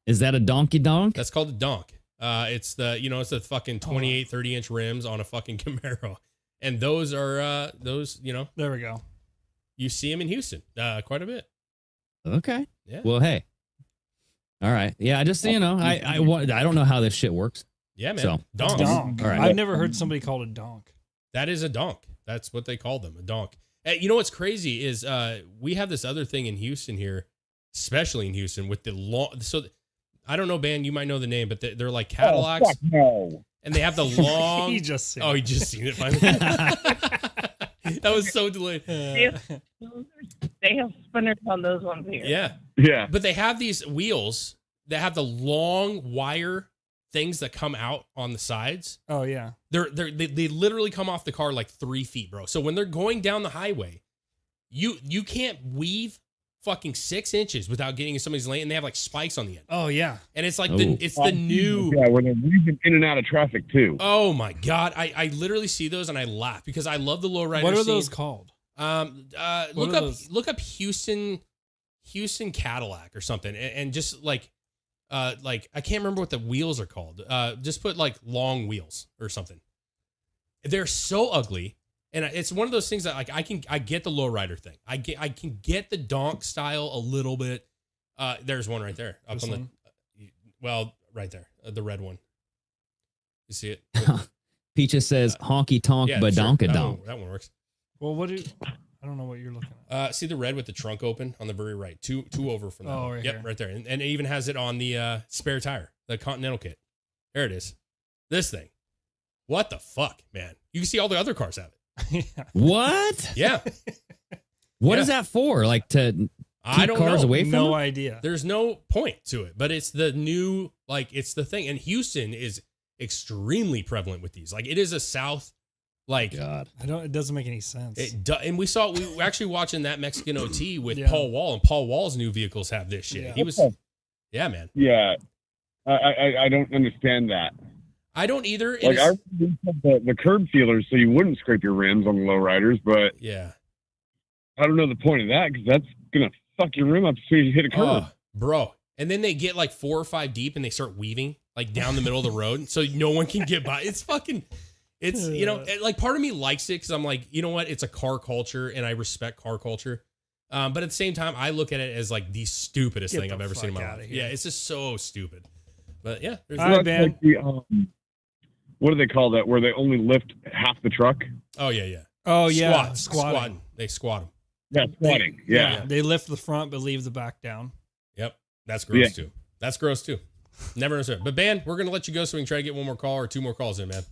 Is that a donkey donk? That's called a donk. It's the fucking 28, 30-inch rims on a fucking Camaro. And those are, There we go. you see them in Houston quite a bit. Okay. Yeah. Well, hey. All right. Yeah, just so you know, I don't know how this shit works. Yeah, man. So, Donk. Donk. All right. I've never heard somebody called a donk. That is a donk. That's what they call them, a donk. Hey, you know what's crazy is we have this other thing in Houston here, especially in Houston, with the long. So I don't know, Ben, you might know the name, but they're like Cadillacs. Oh, fuck no. And they have the long. He just seen he just seen it finally. That was so delayed. They have spinners on those ones here. Yeah. Yeah. But they have these wheels that have the long wire things that come out on the sides. Oh yeah. They literally come off the car like 3 feet, bro. So when they're going down the highway, you can't weave fucking 6 inches without getting in somebody's lane, and they have like spikes on the end. Oh yeah. And it's like the new. Yeah, when they're weaving in and out of traffic too. Oh my God. I literally see those and I laugh because I love the lowrider. What are scene. those called? Look up Houston Cadillac or something, and just like I can't remember what the wheels are called. Just put like long wheels or something. They're so ugly, and it's one of those things that like I get the lowrider thing. I can get the donk style a little bit. There's one right there up This on one? right there, the red one. You see it? Peaches says honky tonk Yeah, badonka sure. donk. That one works. Well, I don't know what you're looking at. See the red with the trunk open on the very right, two over from that. Oh, one. right Yep, here. right there, and it even has it on the spare tire, the Continental kit. There it is. This thing. What the fuck, man? You can see all the other cars have it. What? Yeah. What Yeah. is that for? Like to keep I don't cars know. away from No them? idea. There's no point to it, but it's the new, like, it's the thing. And Houston is extremely prevalent with these. Like, it is a South, like, God. It doesn't make any sense. and we were actually watching that Mexican OT with Yeah. Paul Wall, and Paul Wall's new vehicles have this shit. Yeah. He was, yeah, man. Yeah. I don't understand that. I don't either. Like, I remember the curb feelers so you wouldn't scrape your rims on the lowriders, but yeah. I don't know the point of that because that's going to fuck your rim up as soon as you hit a curb. Oh, bro. And then they get like 4 or 5 deep and they start weaving like down the middle of the road so no one can get by. It's fucking, it's, you know, like part of me likes it because I'm like, you know what? It's a car culture and I respect car culture. But at the same time, I look at it as like the stupidest Get thing the I've ever seen in my fuck life. outta here. Yeah, it's just so stupid. But yeah, there's All right, That's man. like the, what do they call that? Where they only lift half the truck? oh yeah. Oh yeah. Squatting. They squat them. Yeah, squatting. Yeah. They lift the front but leave the back down. Yep. That's gross Yeah. too. That's gross too. Never understood. But Ben, we're going to let you go so we can try to get one more call or 2 more calls in, man.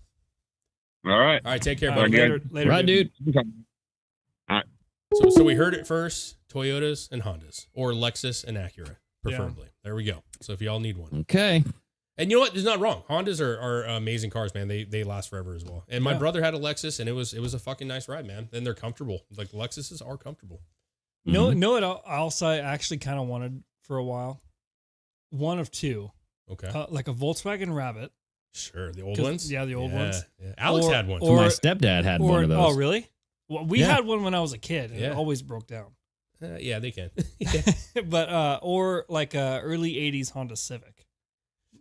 All right. All right. Take care, All buddy. right, later, Right, dude. So we heard it first, Toyotas and Hondas, or Lexus and Acura, preferably. There we go. So if y'all need one. Okay. And you know what? It's not wrong. Hondas are amazing cars, man. They last forever as well. And my Yeah. brother had a Lexus, and it was a fucking nice ride, man. And they're comfortable. Like, Lexuses are comfortable. No, Mhm. know what else I actually kind of wanted for a while? One of two. Okay. Like a Volkswagen Rabbit. Sure. The old 'Cause- ones? yeah, the old ones. Yeah. Alex Or- had one. or- My stepdad had one of those. Oh, really? Well, we Yeah. had one when I was a kid, and it Yeah. always broke down. Yeah, they can. But or like a early '80s Honda Civic,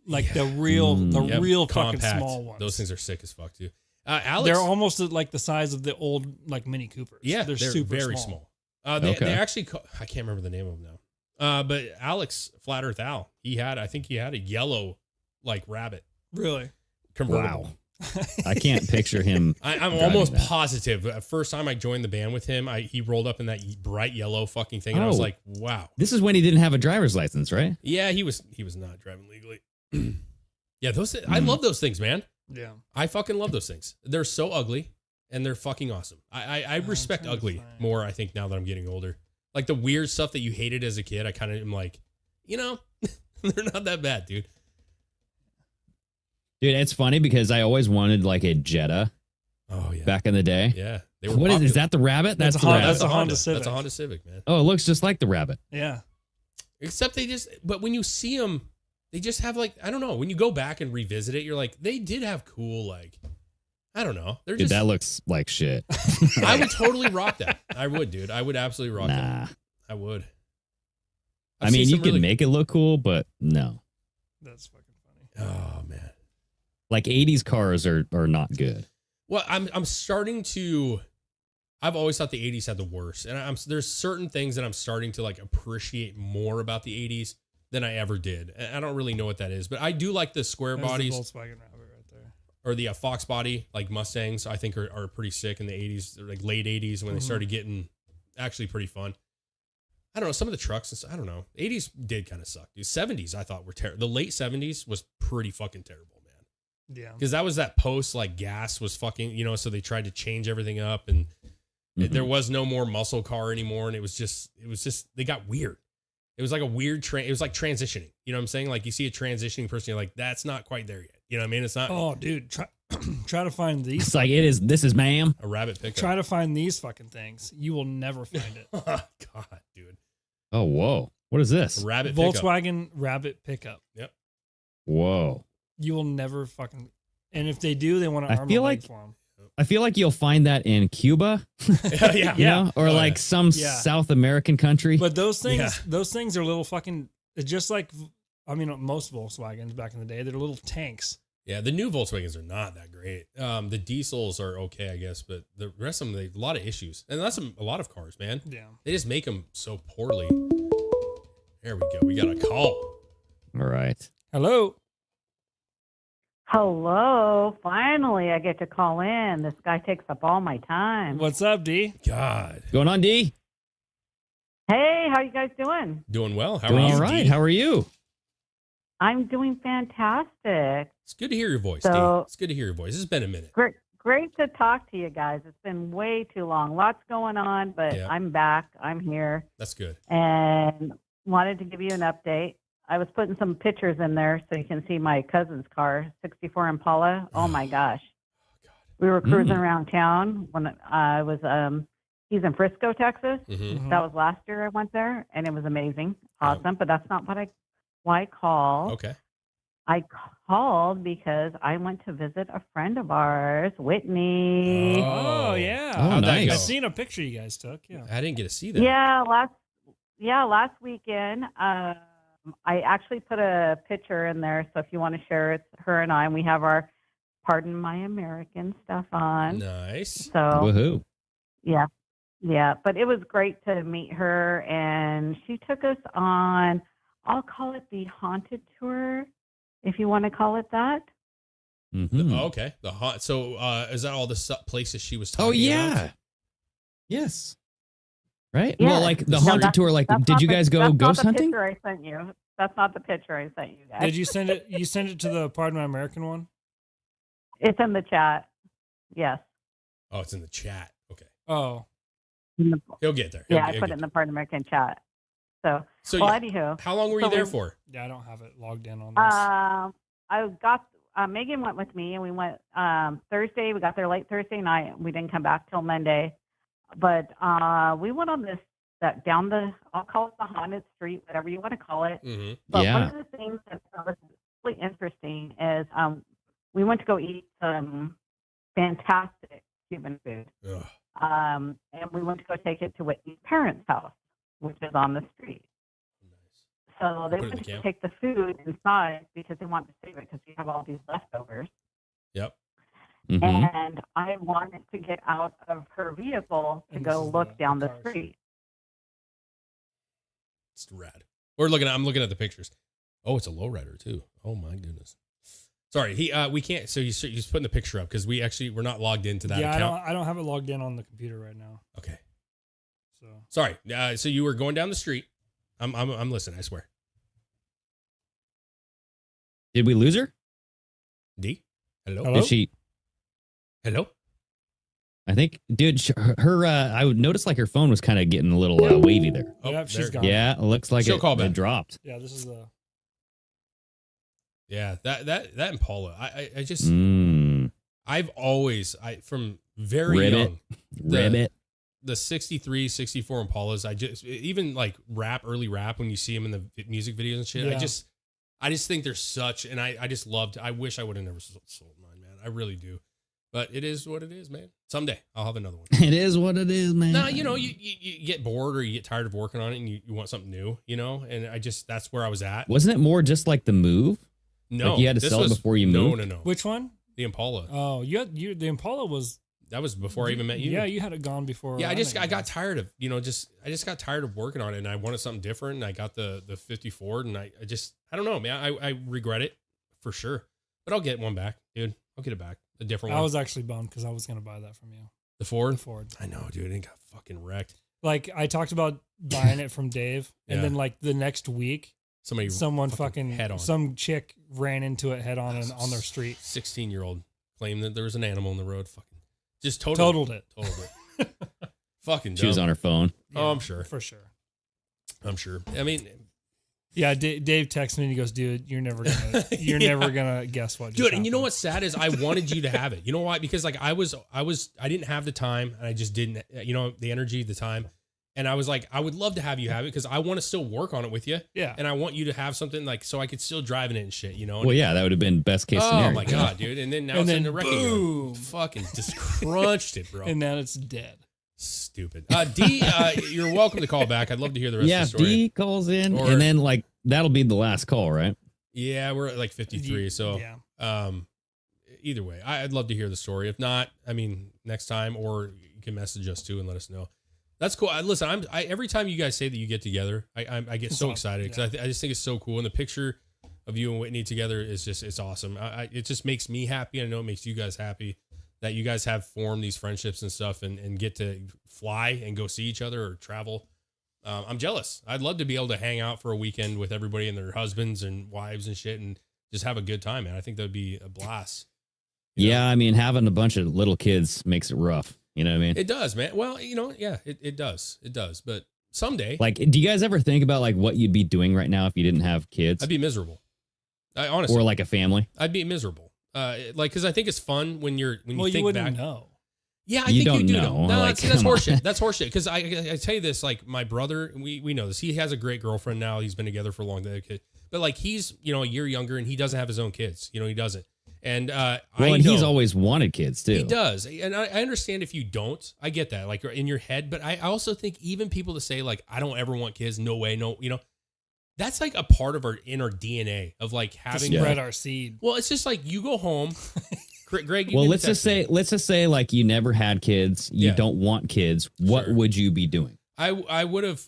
like the real, Mm. real Compact. fucking small ones. Those things are sick as fuck, too. Alex. They're almost like the size of the old like Mini Coopers. Yeah, they're they're super very small. They Okay. actually, I can't remember the name of them now. But Alex, Flat Earth Al, I think he had a yellow, like, Rabbit Really? convertible. Wow. I can't picture him. I'm driving almost that. positive. First time I joined the band with him, he rolled up in that bright yellow fucking thing, and I was Oh. like, wow. This is when he didn't have a driver's license, right? Yeah, he was not driving legally. Yeah, I love those things, man. Yeah. I fucking love those things. They're so ugly, and they're fucking awesome. I respect trying to ugly find- more, I think, now that I'm getting older. Like the weird stuff that you hated as a kid, I kind of am like, you know, they're not that bad, dude. Dude, it's funny because I always wanted like a Jetta Oh, yeah. back in the day. Yeah. They were What is popular. that the Rabbit? That's That's a the Honda- Rabbit. that's a Honda Civic. That's a Honda Civic, man. Oh, it looks just like the Rabbit. Yeah. Except but when you see them, they just have like, I don't know. When you go back and revisit it, you're like, they did have cool, like, I don't know. They're Dude, just, that looks like shit. I would totally rock that. I would, dude. I would absolutely rock Nah. that. I would. I I've mean, seen you some could really- make it look cool, but no. That's fucking funny. Oh, man. Like 80s cars are not good. Well, I'm starting to. I've always thought the 80s had the worst, and there's certain things that I'm starting to like appreciate more about the 80s than I ever did. And I don't really know what that is, but I do like the square There's the bodies. Volkswagen Rabbit right or the Fox body, like Mustangs, I think are pretty sick in the 80s, like late 80s when they started getting actually pretty fun. I don't know. Some of the trucks, I don't know. 80s did kind of suck. The 70s I thought were terrible. The late 70s was pretty fucking terrible, man. Yeah. Because that was that post, like gas was fucking, so they tried to change everything up and there was no more muscle car anymore. And it was just, they got weird. It was like a weird it was like transitioning. You know what I'm saying? Like you see a transitioning person, you're like, that's not quite there yet. You know what I mean? It's not. Oh, dude, try to find these. It's like this is ma'am. A rabbit pickup. Try to find these fucking things. You will never find it. Oh, God, dude. Oh, whoa. What is this? A rabbit pickup. Volkswagen rabbit pickup. Yep. Whoa. You will never fucking. And if they do, they want to I arm feel a leg like for them. I feel like you'll find that in Cuba. Yeah. You know? Or like some South American country. But those things are little fucking. It's just like, I mean, most Volkswagens back in the day, they're little tanks. Yeah, the new Volkswagens are not that great. The diesels are okay, I guess, but the rest of them, they have a lot of issues. And that's a lot of cars, man. Yeah. They just make them so poorly. There we go. We got a call. All right. Hello. Hello. Finally, I get to call in. This guy takes up all my time. What's up, D? God. Going on, D? Hey, how you guys doing? Doing well. How Doing are you, all right. D? How are you? I'm doing fantastic. It's good to hear your voice, So- D. It's good to hear your voice. This has been a minute. Great to talk to you guys. It's been way too long. Lots going on, but Yeah. I'm back. I'm here. That's good. And wanted to give you an update. I was putting some pictures in there so you can see my cousin's car, 64 Impala. Oh my gosh. We were cruising around town when I was he's in Frisco, Texas. Mm-hmm. That was last year I went there and it was amazing. Awesome, but that's not why I called. Okay. I called because I went to visit a friend of ours, Whitney. Oh, yeah. Oh, How'd that nice. go? I've seen a picture you guys took. Yeah. I didn't get to see that. Last weekend. I actually put a picture in there, so if you want to share, it's her and I, and we have our Pardon My American stuff on. Nice. So, Woohoo. yeah, but it was great to meet her, and she took us on, I'll call it the haunted tour, if you want to call it that. Mm-hmm. Oh, okay. The hot. So, is that all the places she was talking Oh, yeah. about? Yes. Right? Yeah. Well, like the No, haunted tour, like, that's did not you the- guys go that's ghost not the hunting? picture I sent you. That's not the picture I sent you guys. Did you send it? You sent it to the Pardon My American one? It's in the chat. Yes. Oh, it's in the chat. Okay. Oh. He'll get there. Yeah, I put it in the Pardon American chat. So anywho. How long were you there for? Yeah, I don't have it logged in on this. I got Megan went with me, and we went Thursday. We got there late Thursday night. We didn't come back till Monday, but we went on down the, I'll call it the haunted street, whatever you want to call it. Mm-hmm. But Yeah. one of the things that was really interesting is we went to go eat some fantastic Cuban food. Ugh. And we went to go take it to Whitney's parents' house, which is on the street. So they Put it in went the to camp. take the food inside because they wanted to save it because we have all these leftovers. Yep. Mm-hmm. And I wanted to get out of her vehicle to And go this is look down the cars. street. It's rad. I'm looking at the pictures. Oh, it's a lowrider too. Oh my goodness. Sorry, we can't. So he's putting the picture up because we're not logged into that Yeah, account. I don't have it logged in on the computer right now. Okay. So Sorry. So you were going down the street. I'm listening. I swear. Did we lose her? D. Hello. Hello? Did she? Hello. I think, dude, her I would notice like her phone was kind of getting a little wavy there. Oh, Yep, she's there it gone. goes. Yeah, it looks like She'll call it back. dropped. yeah, this is the. Yeah. That Impala. I just I've always from very Ribbit. young. Ribbit. The 63, 64 Impalas, I just, even like early rap, when you see them in the music videos and shit, Yeah. I just think they're such, and I just loved, I wish I would have never sold mine, man. I really do. But it is what it is, man. Someday I'll have another one. It is what it is, man. No, you get bored or you get tired of working on it and you want something new, and that's where I was at. Wasn't it more just like the move? No. Like you had to this sell it was- before you moved? No. Which one? The Impala. Oh, the Impala was. That was before I even met you. Yeah, you had it gone before. Yeah, I met got you. tired of, I just got tired of working on it and I wanted something different and I got the 50 Ford and I don't know, man. I regret it for sure. But I'll get one back, dude. I'll get it back. A different one. I was actually bummed because I was going to buy that from you. The Ford? The Ford. I know, dude. It got fucking wrecked. Like, I talked about buying it from Dave, and Yeah. then, like, the next week, someone fucking head on. some chick ran into it head on and on their street. 16-year-old claimed that there was an animal in the road. Fucking just totaled it. Fucking dumb. She was on her phone. Oh, I'm sure. For sure. I'm sure. I mean, yeah, Dave texted me and he goes, dude, you're never gonna Yeah. never gonna guess what just dude, and you know happened." what's sad is I wanted you to have it. You know why? Because like I didn't have the time, and I just didn't, the energy, the time. And I was like, I would love to have you have it because I want to still work on it with you. Yeah. And I want you to have something like so I could still drive in it and shit, Well, yeah, that would have been best case scenario. Oh my god, dude! And then now it's in the wrecking yard. Fucking just crunched it, bro. And now it's dead. Stupid. D, you're welcome to call back. I'd love to hear the rest of the story. D calls in, Or- and then like that'll be the last call, right? Yeah, we're at like 53. So, either way, I'd love to hear the story. If not, I mean, next time, or you can message us too and let us know. That's cool. Listen, every time you guys say that you get together, I get so excited because I just think it's so cool. And the picture of you and Whitney together is it's awesome. It just makes me happy. I know it makes you guys happy that you guys have formed these friendships and stuff and get to fly and go see each other or travel. I'm jealous. I'd love to be able to hang out for a weekend with everybody and their husbands and wives and shit and just have a good time, man. I think that'd be a blast. Yeah, I mean, having a bunch of little kids makes it rough. You know what I mean? It does, man. Well, yeah, it does. It does. But someday. Like, do you guys ever think about like what you'd be doing right now if you didn't have kids? I'd be miserable. Honestly. Or like a family? I'd be miserable. Because I think it's fun when you think you wouldn't back. know. Yeah, I You think don't you do know. know. No, Like, that's come on. horseshit. That's horseshit. Because I tell you this, like my brother, we know this. He has a great girlfriend now. He's been together for a long time. But like he's a year younger and he doesn't have his own kids. He doesn't. And he's always wanted kids too. He does. And I understand if you don't. I get that, like in your head. But I also think even people that say like, I don't ever want kids, no way, no, that's like a part of our DNA of like having to spread our seed. Well, it's just like you go home. Greg, well, let's just say like you never had kids, you don't want kids. What would you be doing? I would have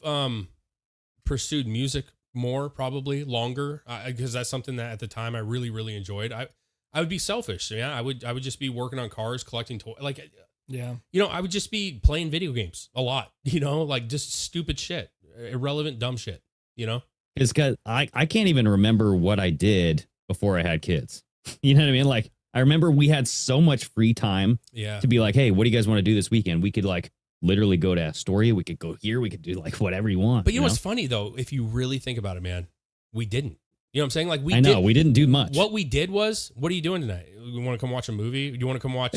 pursued music more, probably longer, because that's something that at the time I really, really enjoyed. I would be selfish. Yeah, I would just be working on cars, collecting toys. Like, yeah, I would just be playing video games a lot. Like just stupid shit, irrelevant, dumb shit. It's because I can't even remember what I did before I had kids. You know what I mean? Like, I remember we had so much free time to be like, hey, what do you guys want to do this weekend? We could like literally go to Astoria. We could go here. We could do like whatever you want. But you know what's funny though? If you really think about it, man, we didn't. You know what I'm saying? Like we didn't do much. What we did was, what are you doing tonight? You want to come watch a movie? Do you want to come watch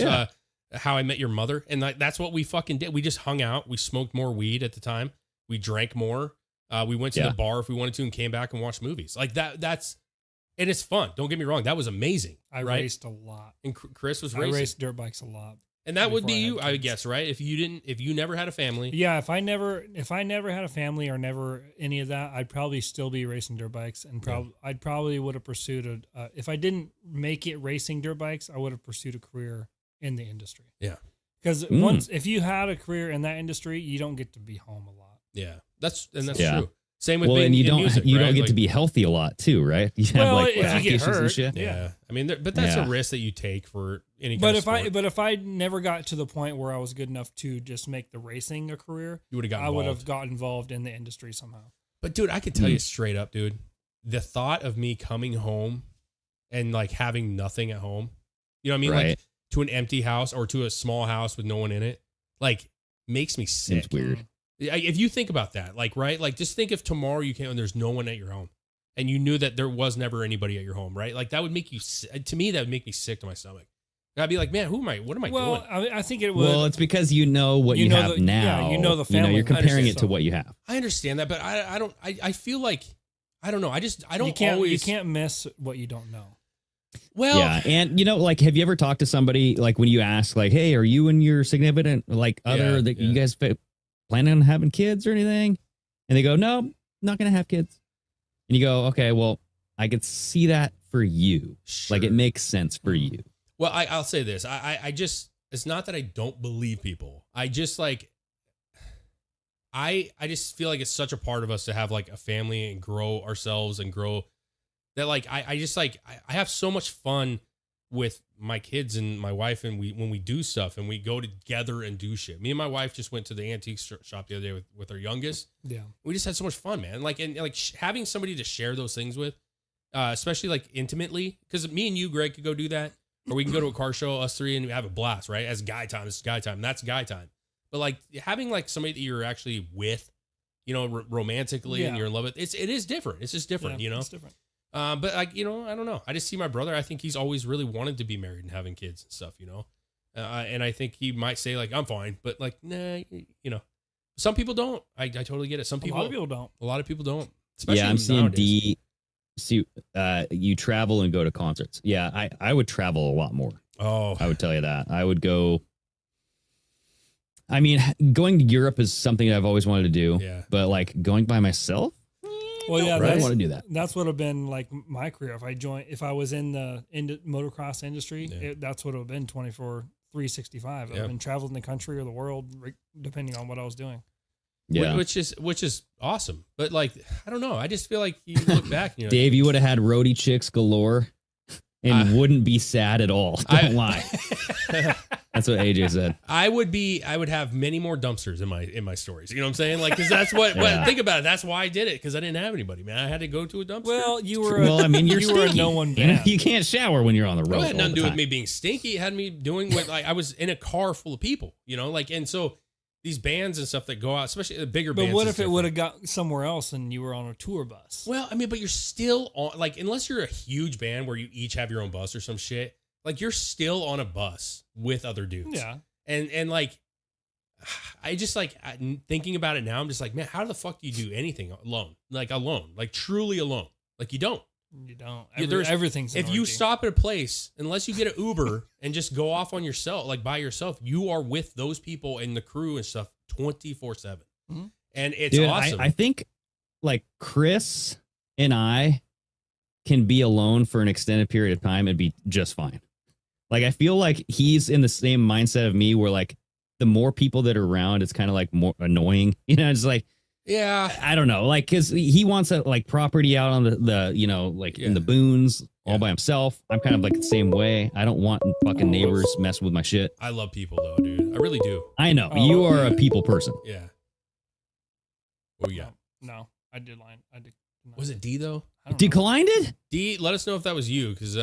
How I Met Your Mother? And that's what we fucking did. We just hung out. We smoked more weed at the time. We drank more. We went to the bar if we wanted to and came back and watched movies. Like that's, and it's fun. Don't get me wrong. That was amazing. I raced a lot. And Chris was racing. I raced dirt bikes a lot. And that would be you, I guess, right? If you never had a family. Yeah, if I never had a family or never any of that, I'd probably still be racing dirt bikes, and I'd probably would have pursued if I didn't make it racing dirt bikes, I would have pursued a career in the industry. Yeah, because if you had a career in that industry, you don't get to be home a lot. Yeah, that's true. Same with and you don't music, you right? don't get like, to be healthy a lot too, right? You have like if you get hurt, and shit. Yeah. I mean, but that's a risk that you take for any. But kind of sport. if I never got to the point where I was good enough to just make the racing a career, you would have got. I would have got involved in the industry somehow. But dude, I could tell you straight up, dude, the thought of me coming home and like having nothing at home, you know what I mean? Right. Like to an empty house or to a small house with no one in it, like makes me sick. Seems weird. If you think about that, like, right? Like just think if tomorrow you came and there's no one at your home and you knew that there was never anybody at your home, right? Like that would make you, to me, that would make me sick to my stomach. I'd be like, man, what am I doing? Well, I think it would. Well, it's because you know what you have now. Yeah, you know the family. You're comparing it to what you have. I understand that, but I feel like, I don't know. I don't You can't miss what you don't know. Well, yeah, and like, have you ever talked to somebody like when you ask, like, "Hey, are you and your significant like other that you guys planning on having kids or anything?" And they go, "No, not gonna have kids." And you go, "Okay, well, I could see that for you. Sure. Like, it makes sense for you." Well, I'll say this: I just, it's not that I don't believe people. I just like, I just feel like it's such a part of us to have like a family and grow ourselves and grow. That like I just like I have so much fun with my kids and my wife, and when we do stuff and we go together and do shit. Me and my wife just went to the antique shop the other day with our youngest. Yeah. We just had so much fun, man. Like, and like having somebody to share those things with, especially like intimately, because me and you, Greg, could go do that, or we can go to a car show, us three, and we have a blast, right? As guy time, this is guy time. That's guy time. But like having like somebody that you're actually with, you know, romantically, and you're in love with, it is different. It's just different, you know? It's different. But like, you know, I don't know. I just see my brother. I think he's always really wanted to be married and having kids and stuff, you know? And I think he might say like, I'm fine, but like, nah, you know, some people don't. I totally get it. Some people, a lot of people don't. A lot of people don't. Especially I'm seeing nowadays. you travel and go to concerts. Yeah, I would travel a lot more. Oh, I would tell you that. I would go. I mean, going to Europe is something that I've always wanted to do. Yeah. But like going by myself, Well, yeah, I want to do that. That's what have been like my career. If I was in the motocross industry, that's what it would have been 365. I've been traveling the country or the world, depending on what I was doing. Yeah, which is awesome. But like, I don't know. I just feel like you look back, and you're Dave, you would have had roadie chicks galore, and wouldn't be sad at all. Don't lie. That's what AJ said. I would have many more dumpsters in my stories. You know what I'm saying? Like, because that's what. Yeah. Think about it. That's why I did it, because I didn't have anybody, man. I had to go to a dumpster. Well, you were. Well, I mean, you're you were a stinky. no one You know, band. you can't shower when you're on the road. Well, it had nothing to do all with the me time. being stinky. It had me doing what, like, I was in a car full of people, you know, like, and so these bands and stuff that go out, especially the bigger But bands. what is if it different. would have got somewhere else and you were on a tour bus? Well, I mean, but you're still on, like, unless you're a huge band where you each have your own bus or some shit, like, you're still on a bus with other dudes. Yeah. And like, I just like thinking about it now, I'm just like, man, how the fuck do you do anything alone? Like, truly alone. Like, you don't. You don't. If Everything's an you orgy. stop at a place, unless you get an Uber and just go off on yourself, like by yourself, you are with those people and the crew and stuff 24/7. Mm-hmm. And it's Dude, awesome. I think like Chris and I can be alone for an extended period of time and be just fine. Like, I feel like he's in the same mindset of me where like the more people that are around, it's kind of like more annoying. You know, it's like, yeah, I don't know. Like, because he wants a like property out on the you know, like in the boons all by himself. I'm kind of like the same way. I don't want fucking neighbors messing with my shit. I love people though, dude. I really do. I know. You are a people person. Yeah. Oh yeah. No, I did line. I did. Was it D though? Declined it? D, let us know if that was you, because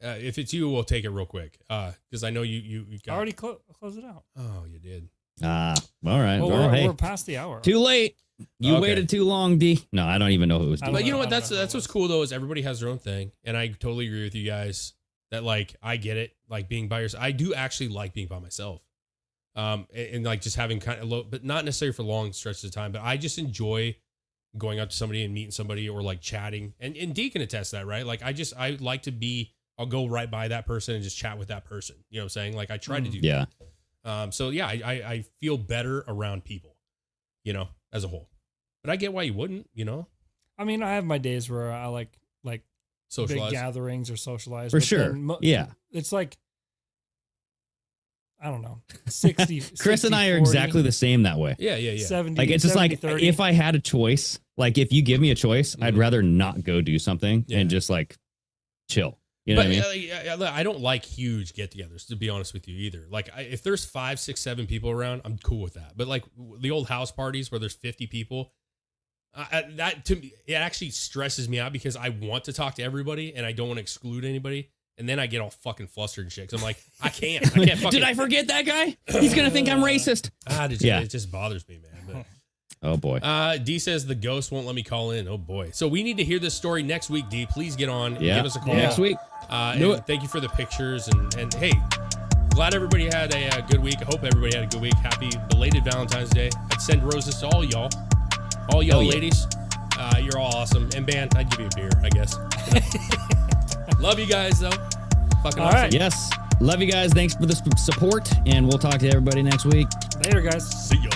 if it's you, we'll take it real quick. Because I know you got. I already closed it out. Oh, you did. All right. Well, Well, hey, we're past the hour. too late. You Okay. waited too long, D. No, I don't even know who it was. But you know what? That's what's cool though, is everybody has their own thing, and I totally agree with you guys that like I get it, like being by yourself. I do actually like being by myself, and like just having kind of low, but not necessarily for long stretches of time. But I just enjoy going up to somebody and meeting somebody or like chatting, and D can attest to that, right? Like I like to be. I'll go right by that person and just chat with that person. You know what I'm saying? Like I try to do. Yeah. That. So yeah, I feel better around people, you know, as a whole. But I get why you wouldn't, you know. I mean, I have my days where I like Socialize. big gatherings or socialize. For but sure. then Yeah. It's like, I don't know, 60. Chris and I are 40, exactly the same that way. Yeah. 70. Like, it's just 70, like 30. if I had a choice, like if you give me a choice, I'd rather not go do something and just like chill. You know But what I mean? I don't like huge get-togethers, to be honest with you, either. Like, if there's 5, 6, 7 people around, I'm cool with that. But like the old house parties where there's 50 people, that to me, it actually stresses me out because I want to talk to everybody and I don't want to exclude anybody. And then I get all fucking flustered and shit. 'Cause I'm like, I can't fucking. Did I forget that guy? He's gonna think I'm racist. It just bothers me, man. But, oh boy. D says the ghost won't let me call in. Oh boy. So we need to hear this story next week, D. Please get on and Yeah. give us a call. Next week. Do And thank you for the pictures. And hey, glad everybody had a good week. I hope everybody had a good week. Happy belated Valentine's Day. I'd send roses to all y'all. All y'all ladies. You're all awesome. And band, I'd give you a beer, I guess. Love you guys, though. Fucking all awesome. right. Yes. Love you guys. Thanks for the support. And we'll talk to everybody next week. Later, guys. See ya.